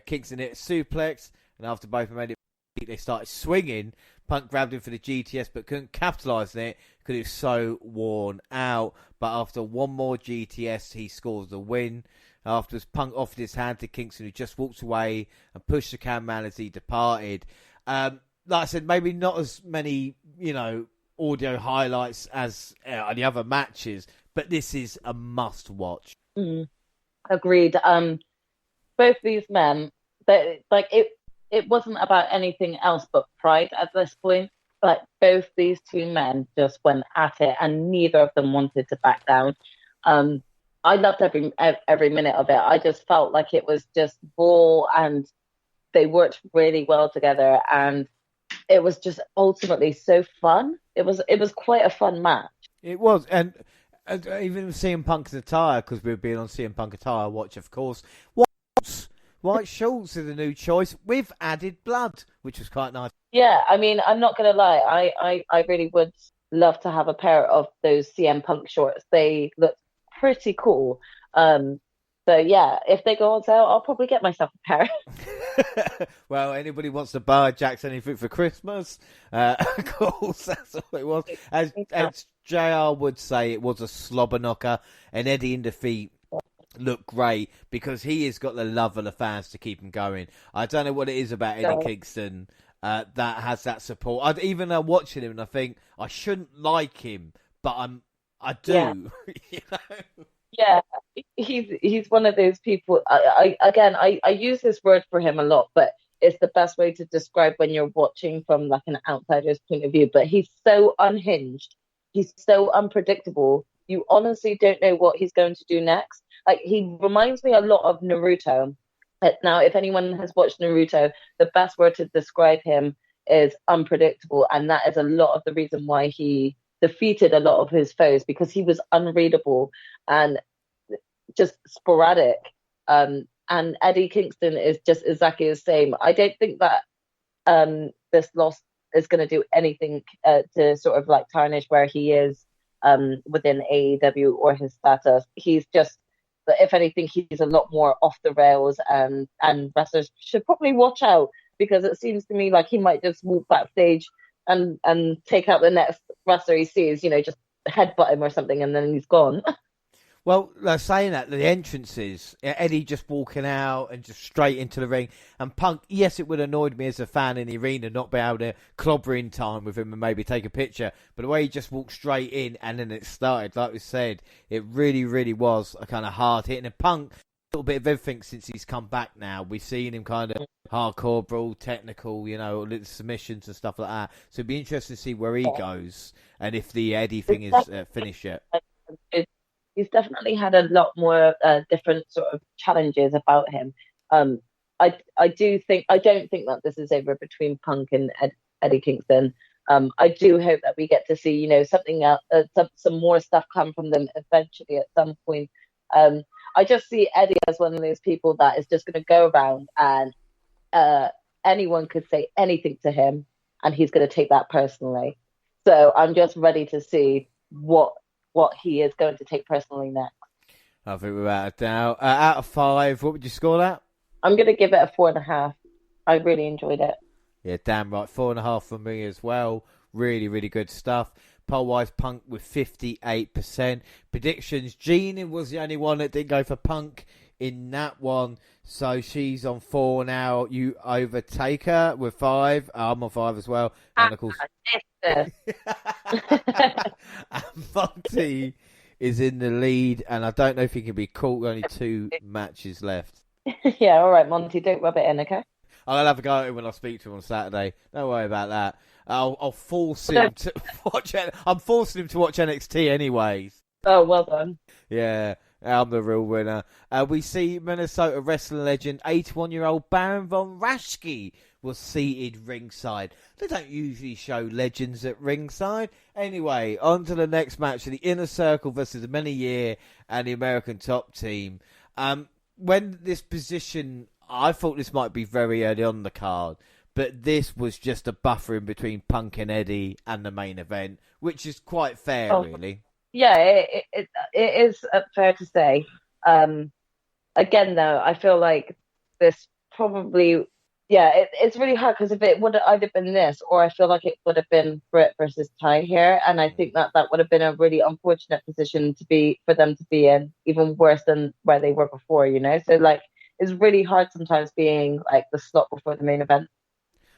Kingston hit a suplex, and after both made it, they started swinging. Punk grabbed him for the GTS but couldn't capitalise on it because he was so worn out. But after one more GTS, he scores the win. Afterwards, Punk offered his hand to Kingston, who just walked away and pushed the cameraman as he departed. Like I said, maybe not as many, audio highlights as the other matches, but this is a must-watch. Agreed. Both these men, it wasn't about anything else but pride at this point. Like, both these two men just went at it, and neither of them wanted to back down. I loved every minute of it. I just felt like it was just raw, and they worked really well together, and it was just ultimately so fun. It was quite a fun match. It was, and even CM Punk's attire, because we've been on CM Punk attire watch, of course. White shorts are the new choice with added blood, which was quite nice. Yeah, I mean, I'm not going to lie. I really would love to have a pair of those CM Punk shorts. They look pretty cool. So, yeah, if they go on sale, I'll probably get myself a pair. Well, anybody wants to buy Jax anything for Christmas? Of course, that's all it was. As JR would say, it was a slobber knocker, and Eddie in defeat look great because he has got the love of the fans to keep him going. I don't know what it is about Eddie Kingston that has that support. I'd even watching him and I think I shouldn't like him, but I do. Yeah. Yeah, he's one of those people. I use this word for him a lot, but it's the best way to describe when you're watching from like an outsider's point of view. But he's so unhinged. He's so unpredictable. You honestly don't know what he's going to do next. Like, he reminds me a lot of Naruto. Now, if anyone has watched Naruto, the best word to describe him is unpredictable. And that is a lot of the reason why he defeated a lot of his foes, because he was unreadable and just sporadic. And Eddie Kingston is just exactly the same. I don't think that this loss is going to do anything to sort of like tarnish where he is within AEW or his status. He's just, if anything, he's a lot more off the rails, and wrestlers should probably watch out, because it seems to me like he might just walk backstage and take out the next wrestler he sees, just headbutt him or something, and then he's gone. Well, saying that, the entrances, Eddie just walking out and just straight into the ring, and Punk, yes, it would have annoyed me as a fan in the arena not be able to clobber in time with him and maybe take a picture, but the way he just walked straight in and then it started, like we said, it really, really was a kind of hard hit. And Punk, a little bit of everything since he's come back now. We've seen him kind of hardcore, brawl, technical, little submissions and stuff like that. So it'd be interesting to see where he goes and if the Eddie thing is finished yet. He's definitely had a lot more different sort of challenges about him. I don't think that this is over between Punk and Eddie Kingston. I do hope that we get to see, something else, some more stuff come from them eventually at some point. I just see Eddie as one of those people that is just going to go around and anyone could say anything to him and he's going to take that personally. So I'm just ready to see what he is going to take personally next. I think without a doubt. Out of 5, what would you score that? I'm going to give it a 4.5. I really enjoyed it. Yeah, damn right. 4.5 for me as well. Really, really good stuff. Poll-wise, Punk with 58%. Predictions, Jean was the only one that didn't go for Punk in that one. So she's on 4 now. You overtake her with 5. I'm on 5 as well. And of course, this. And Monty is in the lead, and I don't know if he can be caught. Only 2 matches left. Yeah, all right, Monty, don't rub it in, okay? I'll have a go at him when I speak to him on Saturday. Don't worry about that. I'll force him to watch it. I'm forcing him to watch NXT anyways. Oh, well done. Yeah, I'm the real winner. We see Minnesota wrestling legend, 81-year-old Baron Von Raschke was seated ringside. They don't usually show legends at ringside. Anyway, on to the next match, the Inner Circle versus the Many Year and the American Top Team. When this position, I thought this might be very early on the card, but this was just a buffer in between Punk and Eddie and the main event, which is quite fair, really. Yeah, it is fair to say. Again, though, I feel like this probably, it's really hard because if it would have either been this or I feel like it would have been Britt versus Ty here, and I think that would have been a really unfortunate position for them to be in, even worse than where they were before, you know? So, like, it's really hard sometimes being, like, the slot before the main event.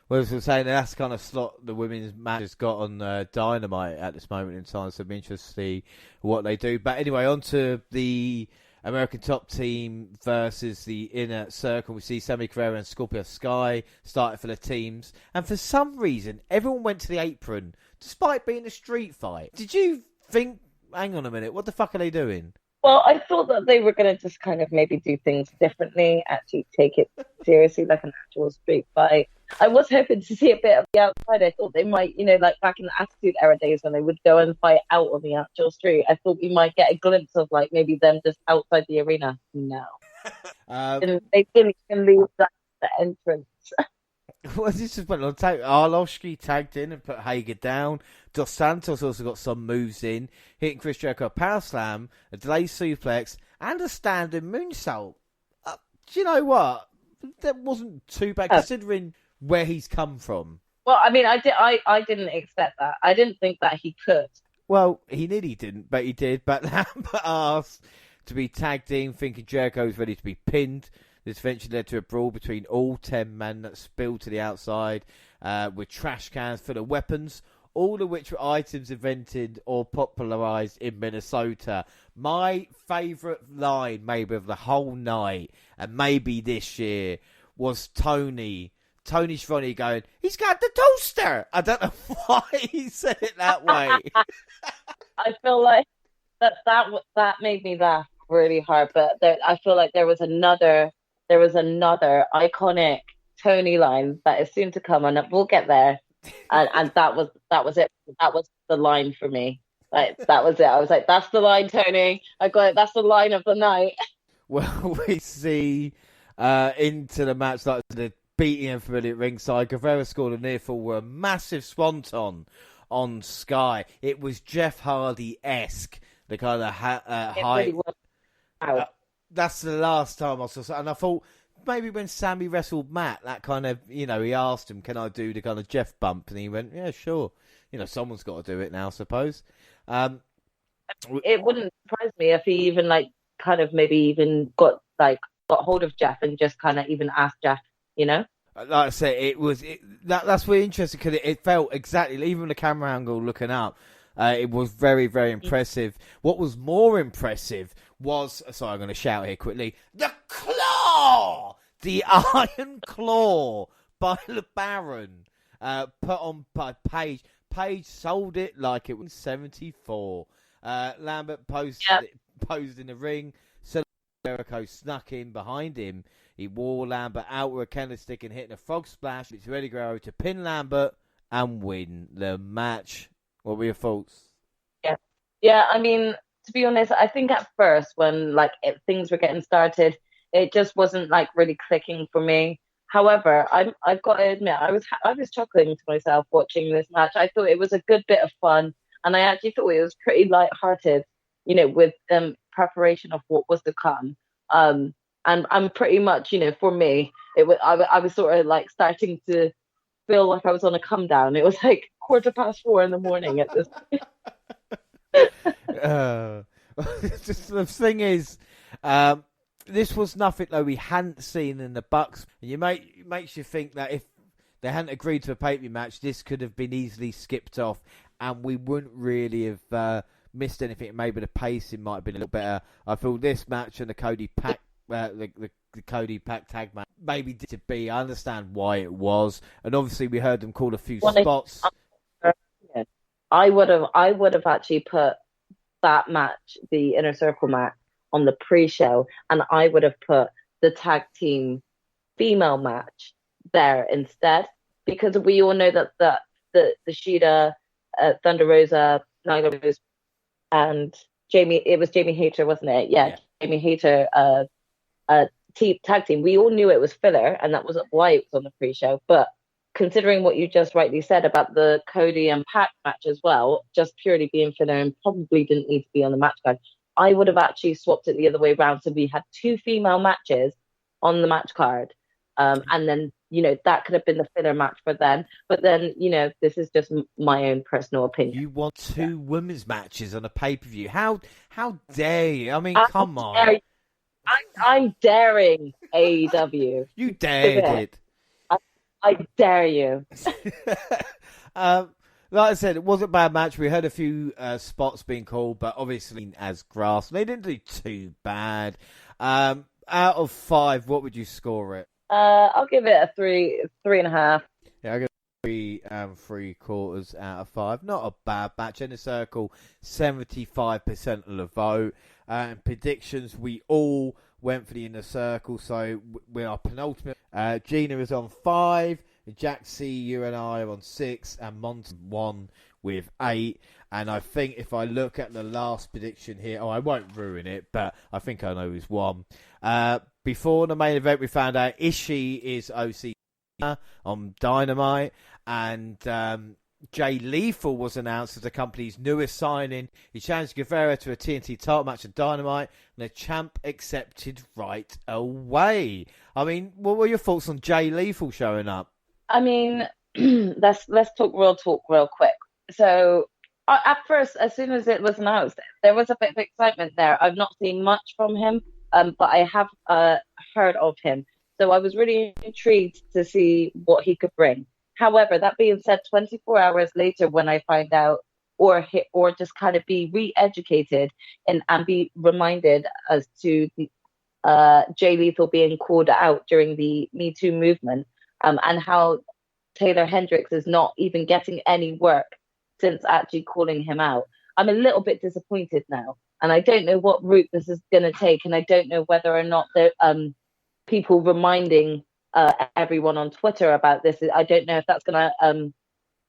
Well, as I was saying, that's the kind of slot the women's match has got on Dynamite at this moment in time, so it'll be interesting to see what they do. But anyway, on to the American Top Team versus the Inner Circle. We see Sammy Guevara and Scorpio Sky started for the teams, and for some reason, everyone went to the apron, despite being a street fight. Did you think, hang on a minute, what the fuck are they doing? Well, I thought that they were going to just kind of maybe do things differently, actually take it seriously like an actual street fight. I was hoping to see a bit of the outside. I thought they might, like back in the Attitude Era days when they would go and fight out on the actual street. I thought we might get a glimpse of like maybe them just outside the arena. No. They didn't even leave the entrance. Well, this just went on. Arlovsky tagged in and put Hager down. Dos Santos also got some moves in, hitting Chris Jericho a power slam, a delayed suplex, and a standing moonsault. Do you know what? That wasn't too bad considering where he's come from. Well, I mean, I didn't expect that. I didn't think that he could. Well, he nearly didn't, but he did. But Lambert asked to be tagged in, thinking Jericho was ready to be pinned. This eventually led to a brawl between all 10 men that spilled to the outside with trash cans full of weapons, all of which were items invented or popularized in Minnesota. My favourite line, maybe of the whole night, and maybe this year, was Tony Schiavone going, "He's got the toaster." I don't know why he said it that way. I feel like that made me laugh really hard, but I feel like there was another iconic Tony line that is soon to come, and we'll get there. And that was it. That was the line for me. Like that was it. I was like, "That's the line, Tony." I got it. That's the line of the night. Well, we see into the match like the beating him from at ringside. Guevara scored a near fall with a massive swanton on Sky. It was Jeff Hardy-esque. The kind of high. Really was. That's the last time I saw, and I thought maybe when Sammy wrestled Matt, that kind of, he asked him, "Can I do the kind of Jeff bump?" And he went, "Yeah, sure." Someone's got to do it now, I suppose. It wouldn't surprise me if he even maybe even got hold of Jeff and just kind of even asked Jeff, Like I said, that's really interesting because it felt exactly, even the camera angle looking up, it was very, very impressive. What was more impressive was, sorry, I'm going to shout here quickly, the claw! The Iron Claw by the Baron, put on by Paige. Paige sold it like it was 74. Lambert posed in the ring. So Jericho snuck in behind him. He wore Lambert out with a candlestick and hitting a frog splash. It's ready Guerrero to pin Lambert and win the match. What were your thoughts? Yeah. I mean, to be honest, I think at first when things were getting started, it just wasn't really clicking for me. However, I've got to admit, I was chuckling to myself watching this match. I thought it was a good bit of fun, and I actually thought it was pretty lighthearted, with preparation of what was to come. And I'm pretty much, for me, I was sort of starting to feel like I was on a come down. It was 4:15 in the morning at this point. Just the thing is, this was nothing though we hadn't seen in the Bucks. And makes you think that if they hadn't agreed to a pay-per-view match, this could have been easily skipped off, and we wouldn't really have missed anything. Maybe the pacing might have been a little better. I feel this match and the Cody Pack, the Cody Pack tag match, maybe did to be. I understand why it was, and obviously we heard them call a few spots. I would have actually put that match, the Inner Circle match, on the pre-show, and I would have put the tag team female match there instead, because we all know that the Shida, Thunder Rosa, Nyla Rose, and Jamie Hayter, wasn't it? Yeah. Jamie Hayter tag team. We all knew it was filler, and that was why it was on the pre-show. But considering what you just rightly said about the Cody and Pac match as well, just purely being filler and probably didn't need to be on the match card, I would have actually swapped it the other way around. So we had 2 female matches on the match card. And then, that could have been the filler match for them. But then, this is just my own personal opinion. You want 2 women's matches on a pay-per-view. How dare you? I mean, come on. I'm daring AEW. You dared it. I dare you. Like I said, it was a bad match. We heard a few spots being called, but obviously as grass. They didn't do too bad. Out of 5, what would you score it? I'll give it a 3.5. Yeah, I'll give it 3.75 out of 5. Not a bad match. In the circle, 75% of the vote. And predictions, we all went for the Inner Circle, so we are penultimate. Gina is on 5, Jack C, you and I are on 6, and Monty 1 with 8. And I think if I look at the last prediction here, I won't ruin it, but I think I know who's won. Before the main event, we found out Ishii is OC on Dynamite, and Jay Lethal was announced as the company's newest signing. He challenged Guevara to a TNT title match at Dynamite, and the champ accepted right away. I mean, what were your thoughts on Jay Lethal showing up? I mean, let's talk real quick. So, at first, as soon as it was announced, there was a bit of excitement there. I've not seen much from him, but I have heard of him. So I was really intrigued to see what he could bring. However, that being said, 24 hours later, when I find out or just kind of be re-educated and be reminded as to Jay Lethal being called out during the Me Too movement, and how Taylor Hendricks is not even getting any work since actually calling him out, I'm a little bit disappointed now. And I don't know what route this is going to take, and I don't know whether or not the people reminding everyone on Twitter about this, I don't know if that's going to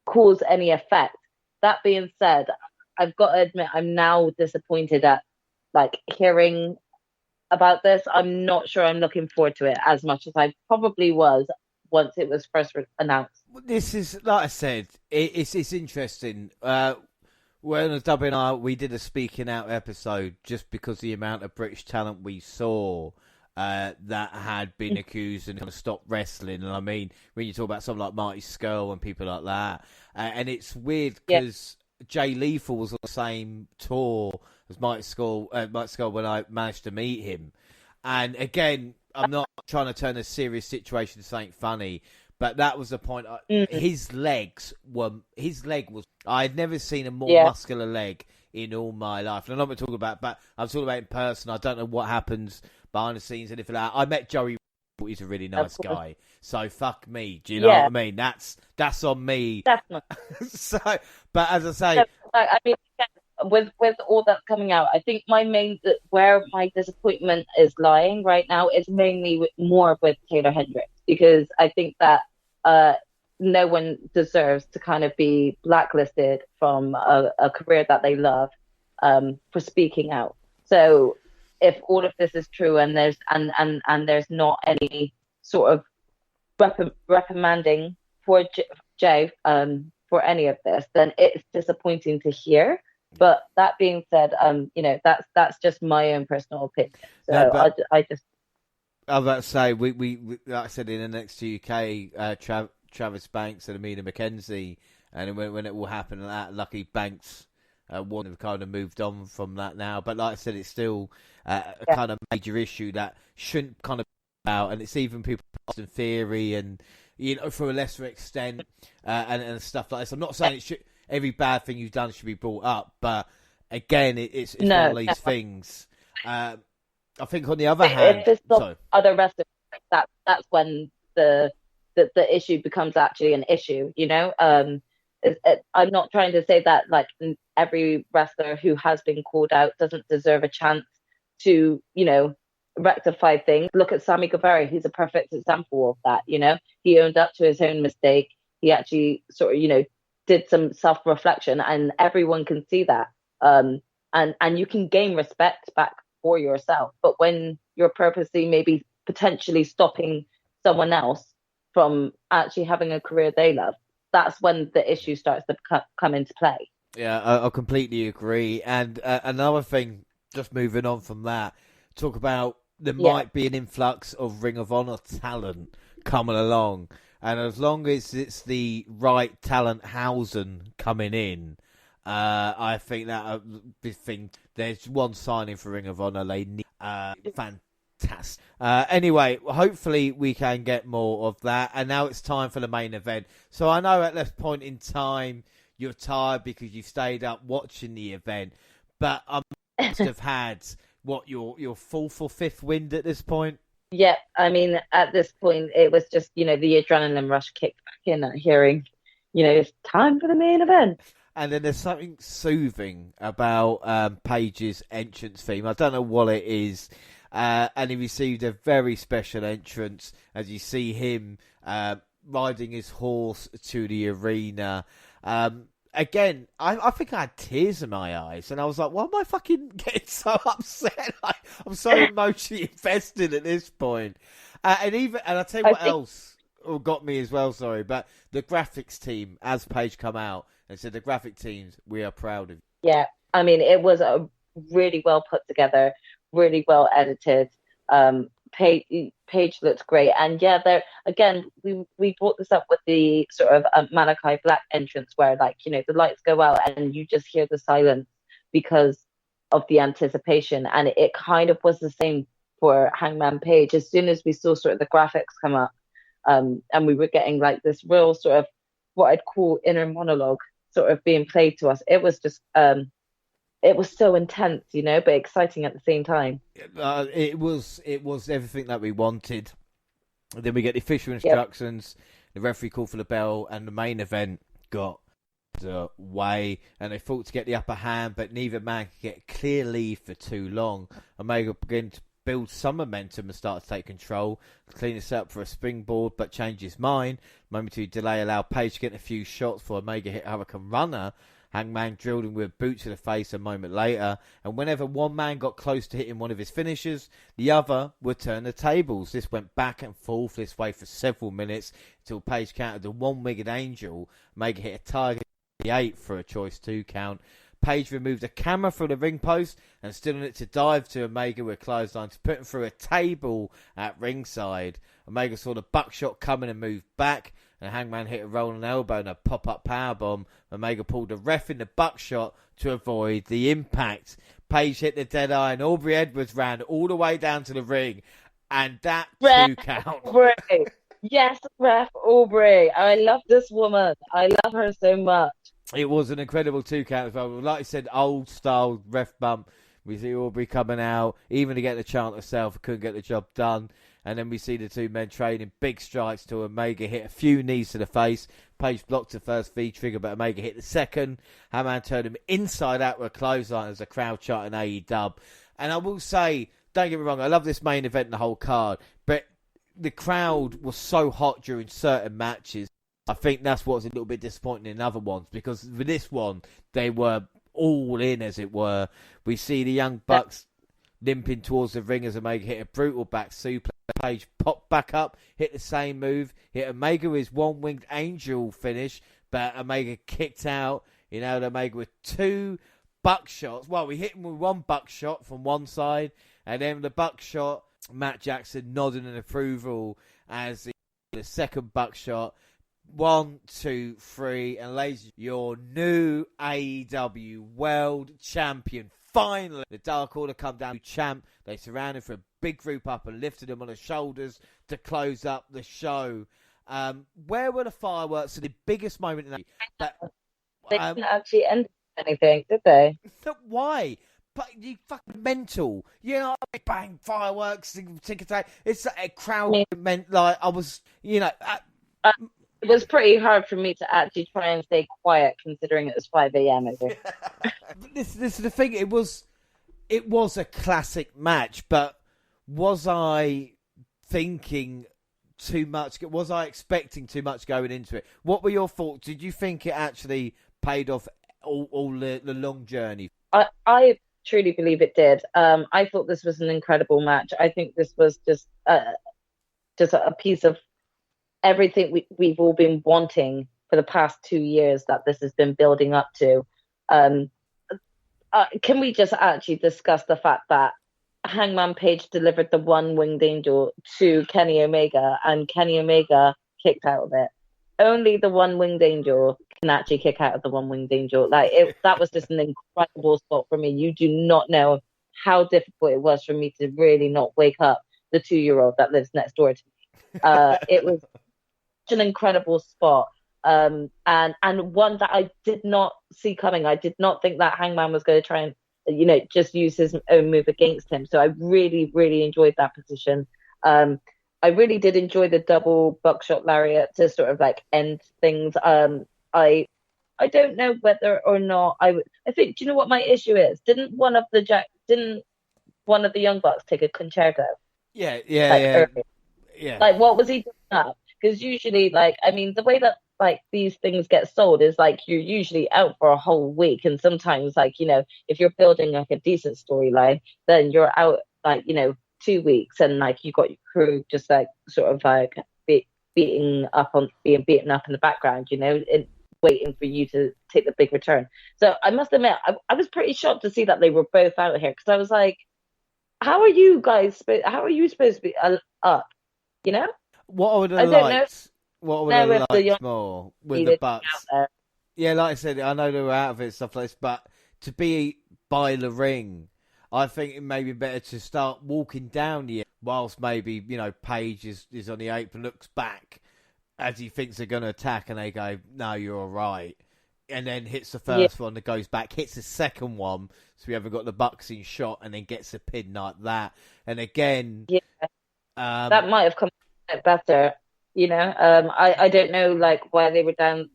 cause any effect. That being said, I've got to admit I'm now disappointed at hearing about this. I'm not sure I'm looking forward to it as much as I probably was once it was first announced. This is, like I said, it's interesting. When the WNR, we did a speaking out episode just because the amount of British talent we saw that had been accused and kind of stopped wrestling. And I mean, when you talk about someone like Marty Scurll and people like that, and it's weird because Jay Lethal was on the same tour as Marty Scurll when I managed to meet him. And again, I'm not trying to turn a serious situation to something funny, but that was the point. His leg was. I had never seen a more muscular leg in all my life. And I'm not going to talk about, but I'm talking about in person. I don't know what happens behind the scenes and anything like that. I met Joey. He's a really nice guy. So fuck me. Do you know what I mean? That's on me. Definitely. So, but as I say, I mean, with all that coming out, I think where my disappointment is lying right now is mainly more with Taylor Hendricks, because I think that no one deserves to kind of be blacklisted from a career that they love for speaking out. So if all of this is true and there's not any sort of reprimanding for Jay for any of this, then it's disappointing to hear. But that being said, that's just my own personal opinion. So no, I was about to say, we like I said, in NXT UK, Travis Banks and Amina McKenzie, and when it will happen, that lucky Banks one have kind of moved on from that now. But like I said, it's still a kind of major issue that shouldn't kind of be out, and it's even people in Theory and for a lesser extent, and stuff like this. I'm not saying every bad thing you've done should be brought up, but again, it's one of these things. I think on the other hand, if it's not other wrestlers, that's when the issue becomes actually an issue. I'm not trying to say that like every wrestler who has been called out doesn't deserve a chance to, rectify things. Look at Sammy Guevara. He's a perfect example of that. He owned up to his own mistake. He actually sort of, did some self-reflection, and everyone can see that. And you can gain respect back for yourself. But when you're purposely maybe potentially stopping someone else from actually having a career they love, that's when the issue starts to come into play. Yeah, I completely agree. And another thing, just moving on from that, talk about there might be an influx of Ring of Honor talent coming along. And as long as it's the right talent housing coming in, I think that there's one signing for Ring of Honor. They need fantastic. Anyway, hopefully we can get more of that. And now it's time for the main event. So I know at this point in time you're tired because you stayed up watching the event, but I must have had your fourth or fifth wind at this point. Yeah, I mean, at this point, it was just, the adrenaline rush kicked back in at hearing, it's time for the main event. And then there's something soothing about Paige's entrance theme. I don't know what it is. And he received a very special entrance as you see him riding his horse to the arena. Again, I think I had tears in my eyes, and I was like, why am I fucking getting so upset? I'm so emotionally invested at this point. And I'll tell you what else got me as well, but the graphics team, as Paige come out and said, the graphic teams, we are proud of you. Yeah, I mean, it was a really well put together, really well edited. Paige looks great, and there again we brought this up with the sort of Malachi Black entrance where the lights go out and you just hear the silence because of the anticipation, and it kind of was the same for Hangman Page. As soon as we saw sort of the graphics come up, and we were getting this real sort of what I'd call inner monologue sort of being played to us, it was just it was so intense, but exciting at the same time. It was everything that we wanted. And then we get the official instructions, the referee called for the bell, and the main event got away. And they fought to get the upper hand, but neither man could get clear lead for too long. Omega began to build some momentum and start to take control. Clean this up for a springboard, but changed his mind. Momentary delay allowed Page to get a few shots for Omega hit Hurricane Runner. Hangman drilled him with a boot to the face a moment later, and whenever one man got close to hitting one of his finishers, the other would turn the tables. This went back and forth this way for several minutes until Page countered the one-winged angel. Omega hit a Tiger 8 for a choice 2 count. Page removed a camera from the ring post and stood on it to dive to Omega with clothesline to put him through a table at ringside. Omega saw the buckshot coming and moved back, and Hangman hit a rolling elbow and a pop-up powerbomb. Omega pulled the ref in the buckshot to avoid the impact. Page hit the dead eye, and Aubrey Edwards ran all the way down to the ring, and that Ref 2 count. Aubrey. Yes, Ref Aubrey. I love this woman. I love her so much. It was an incredible 2 count as well. Like I said, old style ref bump. We see Aubrey coming out, even to get the chant herself, couldn't get the job done. And then we see the two men trading big strikes to Omega hit a few knees to the face. Page blocked the first V-trigger, but Omega hit the second. Hangman turned him inside out with a clothesline as a crowd chanting AEW. And I will say, don't get me wrong, I love this main event and the whole card, but the crowd was so hot during certain matches. I think that's what's a little bit disappointing in other ones, because with this one, they were all in, as it were. We see the Young Bucks limping towards the ring as Omega hit a brutal back suplex. Page popped back up, hit the same move, hit Omega with his one-winged angel finish, but Omega kicked out. Omega with 2 buckshots. Well, we hit him with 1 buckshot from one side, and then the buckshot, Matt Jackson nodding in approval as the second buckshot. 1, 2, 3, and ladies, your new AEW World Champion. Finally, the Dark Order come down to champ. They surrounded for a big group up and lifted him on the shoulders to close up the show. Where were the fireworks at the biggest moment in that? They didn't actually end anything, did they? Why? But you fucking mental. You know, bang, fireworks, tick attack. It's a crowd meant like I was, you know. It was pretty hard for me to actually try and stay quiet, considering it was 5 a.m. This is the thing. It was a classic match, but was I thinking too much? Was I expecting too much going into it? What were your thoughts? Did you think it actually paid off all the long journey? I truly believe it did. I thought this was an incredible match. I think this was just a piece of everything we've all been wanting for the past 2 years that this has been building up to. Can we just actually discuss the fact that Hangman Page delivered the one winged angel to Kenny Omega, and Kenny Omega kicked out of it? Only the one winged angel can actually kick out of the one winged angel. That was just an incredible spot for me. You do not know how difficult it was for me to really not wake up the 2-year-old that lives next door to me. It was such an incredible spot. And one that I did not see coming. I did not think that Hangman was going to try and, just use his own move against him. So I really, really enjoyed that position. I really did enjoy the double buckshot lariat to sort of like end things. I don't know whether or not I think. Do you know what my issue is? Didn't one of the Young Bucks take a concerto? Yeah. Like, what was he doing up? Because usually, the way that these things get sold is you're usually out for a whole week, and sometimes if you're building a decent storyline, then you're out 2 weeks, and you got your crew just being beaten up in the background, and waiting for you to take the big return. So I must admit, I was pretty shocked to see that they were both out here, because I was like, how are you supposed to be up? What I would have liked. What I would have liked more with the Bucks. Yeah, like I said, I know they were out of it and stuff like this, but to be by the ring, I think it may be better to start walking down the whilst maybe, Page is on the apron, looks back as he thinks they're going to attack, and they go, no, you're all right. And then hits the first one that goes back, hits the second one, so we haven't got the Bucks in shot, and then gets a pin like that. And again... Yeah, that might have come a bit better. I don't know why they were down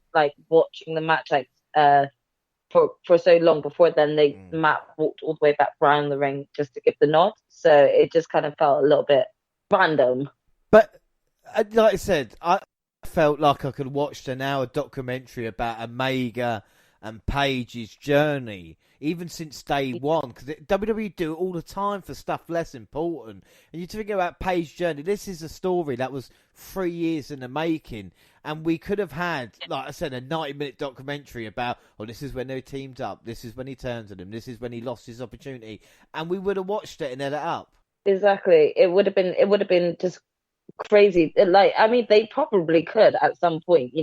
watching the match for so long before then. Matt walked all the way back around the ring just to give the nod, so it just kind of felt a little bit random. But like I said, I felt like I could watch an hour documentary about Omega and Page's journey, even since day one, because WWE do it all the time for stuff less important. And you think about Page's journey, this is a story that was 3 years in the making, and we could have had, like I said, a 90-minute documentary about, this is when they teamed up, this is when he turned to them, this is when he lost his opportunity, and we would have watched it and had it up. Exactly. It would have been just crazy. They probably could at some point,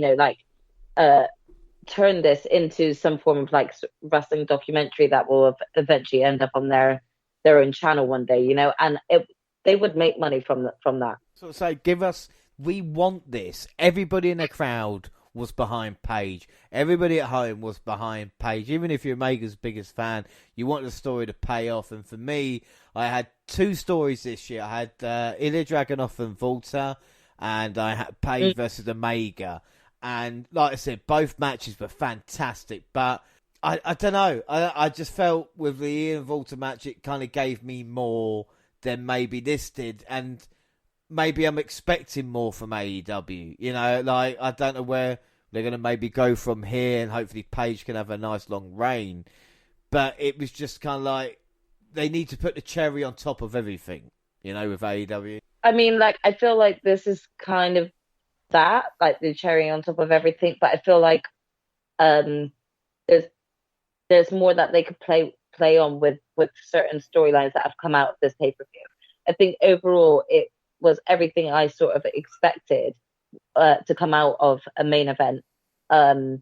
turn this into some form of wrestling documentary that will eventually end up on their own channel one day, and they would make money from that. So we want this. Everybody in the crowd was behind Page. Everybody at home was behind Page. Even if you're Omega's biggest fan, you want the story to pay off. And for me, I had 2 stories this year. I had Ilya Dragunov and Volta, and I had Page versus Omega. And like I said, both matches were fantastic, but I don't know. I just felt with the Ian Volta match, it kind of gave me more than maybe this did. And maybe I'm expecting more from AEW. I don't know where they're going to maybe go from here, and hopefully Page can have a nice long reign. But it was just kind of they need to put the cherry on top of everything, with AEW. I feel like this is kind of that, the cherry on top of everything, but I feel like there's more that they could play on with certain storylines that have come out of this pay-per-view. I think overall it was everything I sort of expected to come out of a main event, but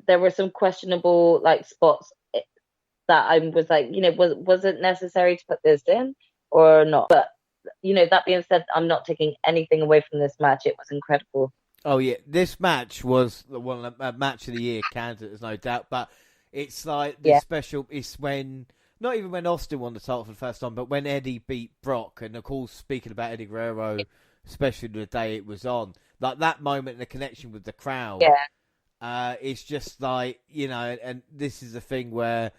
there were some questionable spots that I was was it necessary to put this in or not? But that being said, I'm not taking anything away from this match. It was incredible. Oh yeah, this match was a match of the year candidate, there's no doubt. But it's like this special. It's when not even when Austin won the title for the first time, but when Eddie beat Brock, and of course speaking about Eddie Guerrero, especially the day it was on, like that moment and the connection with the crowd. Yeah, it's just like and this is the thing where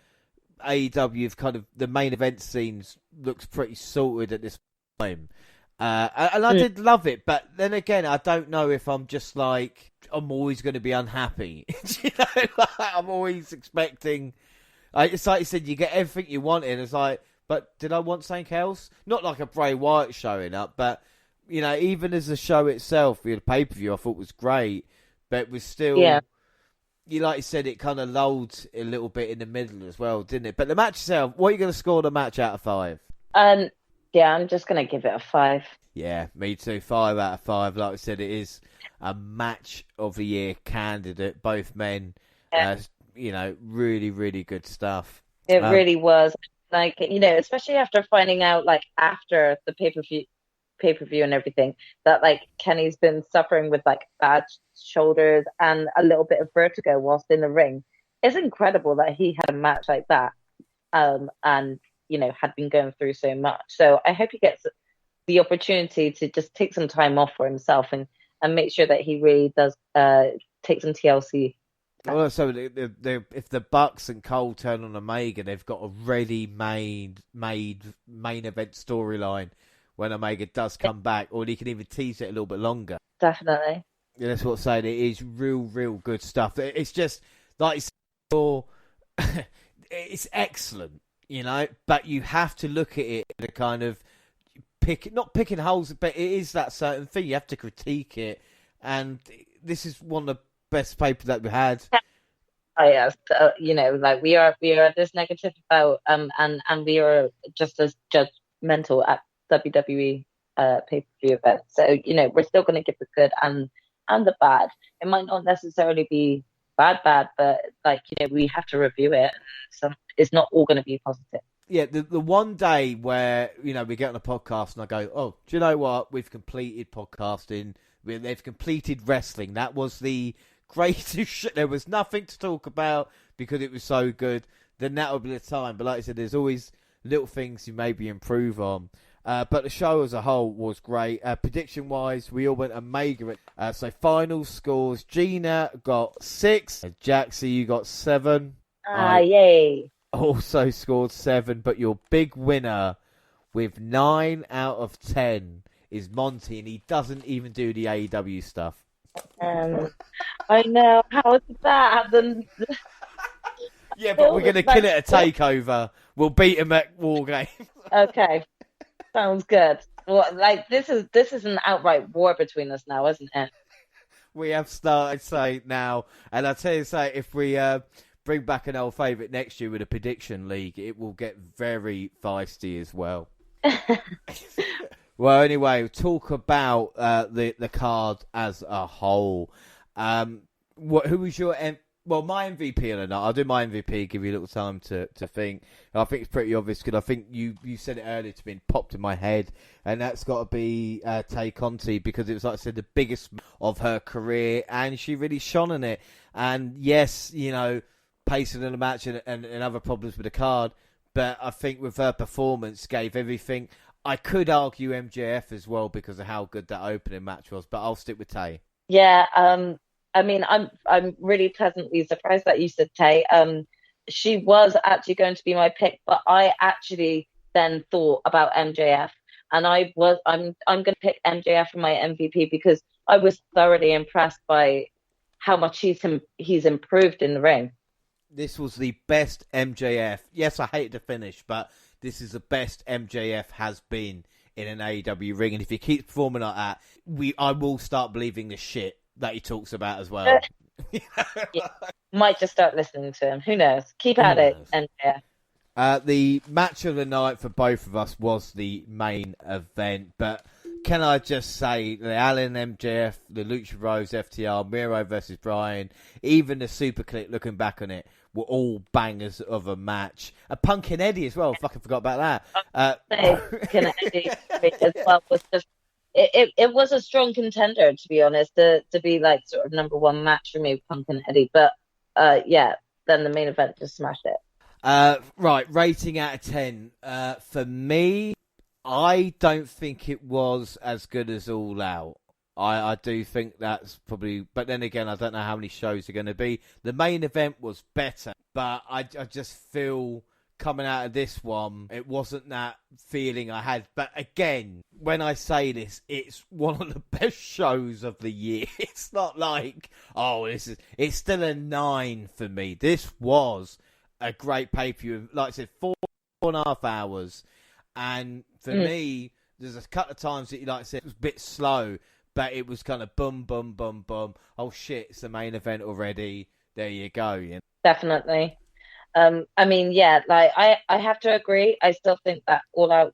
AEW have kind of the main event scenes looks pretty sorted at this time. And I did love it, but then again, I don't know if I'm just like I'm always going to be unhappy. I'm always expecting. It's like you said, you get everything you want in. It's like, but did I want something else? Not like a Bray Wyatt showing up, but even as the show itself, the pay-per-view, I thought was great, but it was still. Yeah. Like you said, it kind of lulled a little bit in the middle as well, didn't it? But the match itself, what are you going to score the match out of 5? Yeah, I'm just going to give it a 5. Yeah, me too. 5 out of 5. Like I said, it is a match of the year candidate. Both men, really, really good stuff. It really was. Like, especially after finding out, like, after the pay-per-view and everything, that, like, Kenny's been suffering with, like, bad shoulders and a little bit of vertigo whilst in the ring. It's incredible that he had a match like that. And had been going through so much. So I hope he gets the opportunity to just take some time off for himself and make sure that he really does take some TLC. Well, so if the Bucks and Cole turn on Omega, they've got a ready-made main event storyline when Omega does come back, or he can even tease it a little bit longer. Definitely. Yeah, that's what I'm saying. It is real good stuff. It's just, like you said, it's excellent. But you have to look at it in a kind of not picking holes, but it is that certain thing. You have to critique it, and this is one of the best papers that we had. Oh yes, like we are this negative about and we are just as judgmental at WWE pay-per-view events. So we're still going to give the good and the bad. It might not necessarily be bad, but like we have to review it. So it's not all going to be positive. Yeah, the one day where we get on a podcast and I go, oh, do you know what? We've completed podcasting. They've completed wrestling. That was the greatest shit. There was nothing to talk about because it was so good. Then that would be the time. But like I said, there's always little things you maybe improve on. But the show as a whole was great. Prediction-wise, we all went Omega. So final scores, Gina got 6. Jaxie, you got 7. Yay. Also scored 7, but your big winner with 9 out of 10 is Monty, and he doesn't even do the AEW stuff. I know. How is that happen? Yeah, but we're going to kill it at TakeOver. We'll beat him at War Games. Okay. Sounds good. Well, like this is an outright war between us now, isn't it? We have started now, and I tell you, if we bring back an old favourite next year with a prediction league, it will get very feisty as well. Well, anyway, talk about the card as a whole. Who was your my MVP of the night? I'll do my MVP, give you a little time to think. I think it's pretty obvious because I think you said it earlier to me and popped in my head, and that's got to be Tay Conte, because it was, like I said, the biggest of her career, and she really shone in it. And yes, pacing in the match and other problems with the card, but I think with her performance gave everything. I could argue MJF as well because of how good that opening match was, but I'll stick with Tay. Yeah, I mean, I'm really pleasantly surprised that you said Tay. She was actually going to be my pick, but I actually then thought about MJF, and I'm going to pick MJF for my MVP because I was thoroughly impressed by how much he's improved in the ring. This was the best MJF. Yes, I hate to finish, but this is the best MJF has been in an AEW ring, and if he keeps performing like that, I will start believing the shit that he talks about as well. Yeah. Might just start listening to him. Who knows? Keep at it, MJF. The match of the night for both of us was the main event, but can I just say the Allen MJF, the Lucha Rose FTR, Miro versus Bryan, even the Super Clip, looking back on it, were all bangers of a match. Punk and Eddie as well. I fucking forgot about that. Punk and Eddie as well was just. It was a strong contender, to be honest, to be like sort of number one match for me, Punk and Eddie. But yeah, then the main event just smashed it. Right, rating out of 10. For me, I don't think it was as good as All Out. I do think that's probably... But then again, I don't know how many shows are going to be. The main event was better, but I just feel... Coming out of this one, it wasn't that feeling I had. But again, when I say this, it's one of the best shows of the year. It's not like, it's still a 9 for me. This was a great pay-per-view. Like I said, 4.5 hours. And for me, there's a couple of times that, like I said, it was a bit slow, but it was kind of boom, boom, boom, boom. Oh shit, it's the main event already. There you go. You know? Definitely. I mean, yeah, like I have to agree. I still think that All Out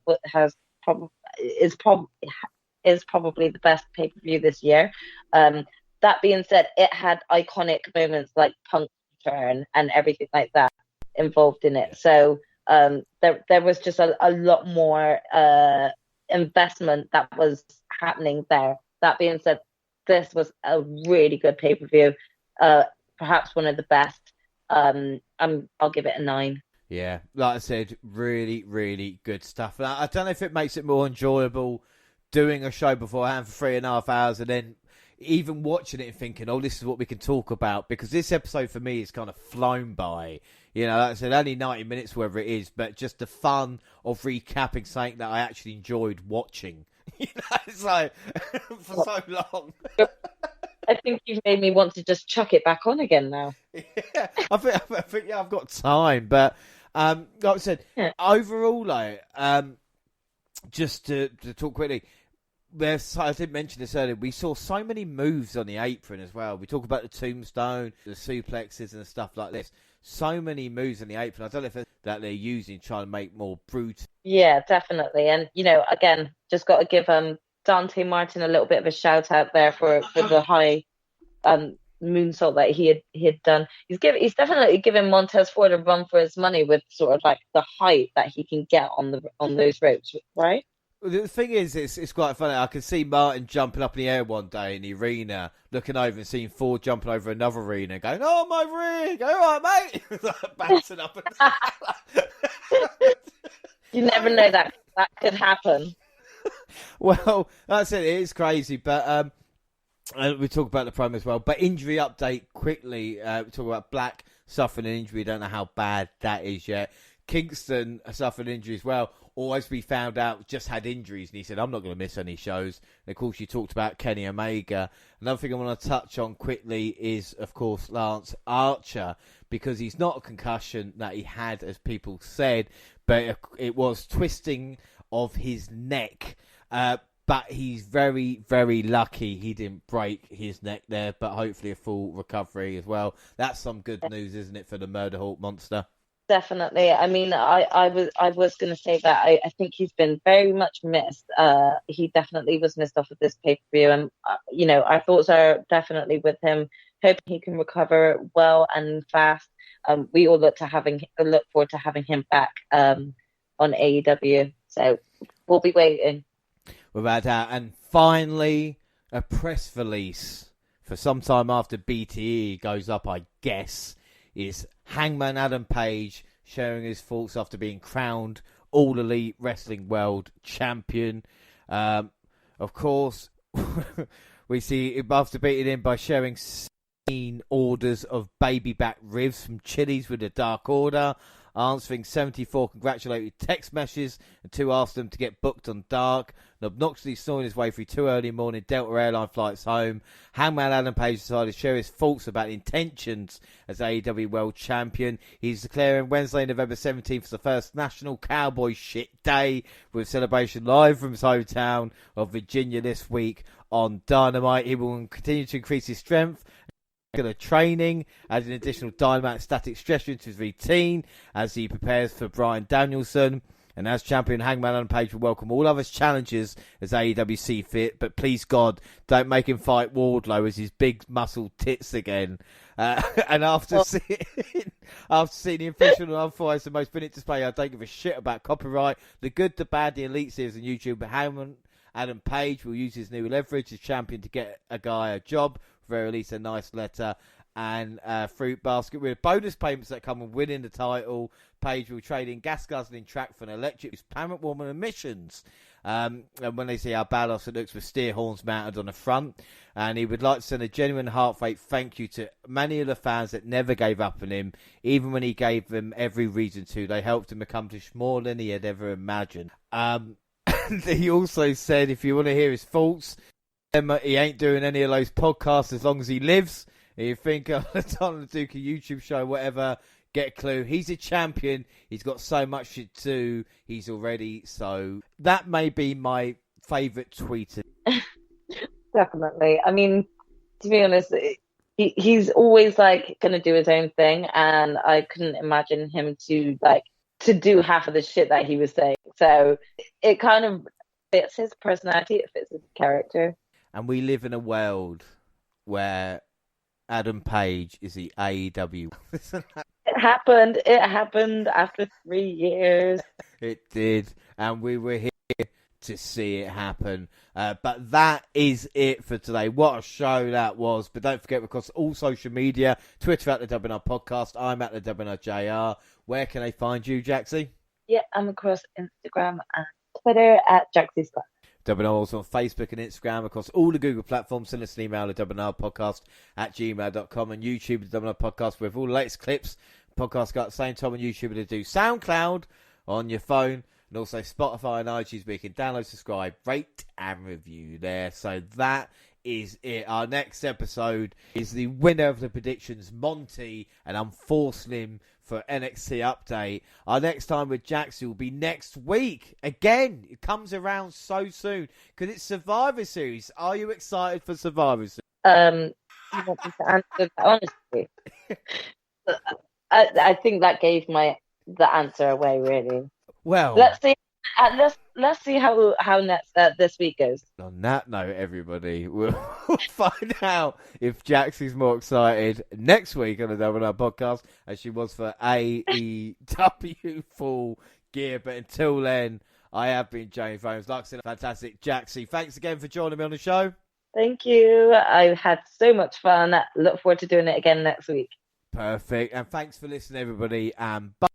is probably the best pay-per-view this year. That being said, it had iconic moments like Punk's return and everything like that involved in it. So there was just a lot more investment that was happening there. That being said, this was a really good pay-per-view, perhaps one of the best. I'll give it a 9. Yeah, like I said, really, really good stuff. Now, I don't know if it makes it more enjoyable doing a show beforehand for 3.5 hours and then even watching it and thinking, oh, this is what we can talk about, because this episode for me is kind of flown by. You know, like I said, only 90 minutes, whatever it is, but just the fun of recapping something that I actually enjoyed watching. You know, it's like, for so long. I think you've made me want to just chuck it back on again now. Yeah, I think I've got time, but like I said, overall, like, just to talk quickly, I did mention this earlier. We saw so many moves on the apron as well. We talk about the tombstone, the suplexes, and stuff like this. So many moves on the apron. I don't know if it's that they're using trying to make more brutal. Yeah, definitely. And you know, again, just got to give Dante Martin a little bit of a shout out there for the high moonsault that he had done. He's definitely giving Montez Ford a run for his money with sort of like the height that he can get on those ropes, right? The thing is, it's quite funny. I can see Martin jumping up in the air one day in the arena, looking over and seeing Ford jumping over another arena, going, "Oh, my ring! All right, mate!" Bouncing up and down. You never know that could happen. Well, that's it. It is crazy, but we talk about the promo as well. But injury update quickly. We talk about Black suffering an injury. Don't know how bad that is yet. Kingston suffered an injury as well. Always we found out just had injuries, and he said, "I'm not going to miss any shows." And of course, you talked about Kenny Omega. Another thing I want to touch on quickly is, of course, Lance Archer, because he's not a concussion that he had, as people said, but it was twisting of his neck. But he's very, very lucky he didn't break his neck there, but hopefully a full recovery as well. That's some good news, isn't it, for the Murder Hawk monster? Definitely. I mean, I was going to say that I think he's been very much missed. He definitely was missed off of this pay-per-view, and you know, our thoughts are definitely with him. Hoping he can recover well and fast. We all look forward to having him back on AEW. So we'll be waiting. Without doubt. And finally, a press release for some time after BTE goes up, I guess, is Hangman Adam Page sharing his thoughts after being crowned All Elite Wrestling World Champion. Of course, we see him after beating him by sharing 16 orders of baby back ribs from Chili's with the Dark Order, answering 74 congratulatory text messages and 2 asked them to get booked on Dark, and obnoxiously snoring his way through 2 early morning Delta Airline flights home. Hangman Adam Page decided to share his thoughts about intentions as AEW World Champion. He's declaring Wednesday, November 17th as the first National Cowboy Shit Day, with celebration live from his hometown of Virginia this week on Dynamite. He will continue to increase his strength, regular training, add an additional Dynamite static stretcher into his routine as he prepares for Bryan Danielson. And as champion, Hangman Adam Page will welcome all others challengers as AEW see fit, but please God, don't make him fight Wardlow as his big muscle tits again. And after seeing the official and unauthorized the most brilliant display, I don't give a shit about copyright. The good, the bad, the elite series on YouTube, but Hangman Adam Page will use his new leverage as champion to get a guy a job, or release a nice letter and fruit basket with bonus payments that come with winning the title. Page will trade in gas guzzling track for an electric parent woman emissions. And when they see how badass it looks with steer horns mounted on the front, and he would like to send a genuine heartfelt thank you to many of the fans that never gave up on him, even when he gave them every reason to. They helped him accomplish more than he had ever imagined. He also said, if you want to hear his thoughts, he ain't doing any of those podcasts as long as he lives. If you think the Donald Duke YouTube show, whatever, get a clue. He's a champion. He's got so much to do. He's already so. That may be my favourite tweet. Definitely. I mean, to be honest, he's always like going to do his own thing, and I couldn't imagine him to do half of the shit that he was saying. So it kind of fits his personality. It fits his character. And we live in a world where Adam Page is the AEW. It happened after 3 years. It did, and we were here to see it happen. But that is it for today. What a show that was. But don't forget, across all social media, Twitter at the WNR Podcast, I'm at the WNRJR. Where can they find you, Jaxie? Yeah, I'm across Instagram and Twitter at Jaxie Scott. WNR also on Facebook and Instagram, across all the Google platforms. Send us an email at WNRpodcast@gmail.com, and YouTube, the WNR Podcast, with all the latest clips. Podcast got the same time on YouTube to do SoundCloud on your phone, and also Spotify and iTunes, where you can download, subscribe, rate, and review there. So that is it. Our next episode is the winner of the predictions, Monty, and I'm forcing him for NXT update. Our next time with Jaxie will be next week. Again, it comes around so soon because it's Survivor Series. Are you excited for Survivor Series? You want me to answer that honestly? I think that gave the answer away, really. Well, let's see. Let's see how this week goes. On that note, everybody, we'll find out if Jaxie's more excited next week on the WNR Podcast as she was for AEW Full Gear. But until then, I have been James Holmes. Like I said, fantastic Jaxie. Thanks again for joining me on the show. Thank you. I had so much fun. Look forward to doing it again next week. Perfect. And thanks for listening, everybody. And bye.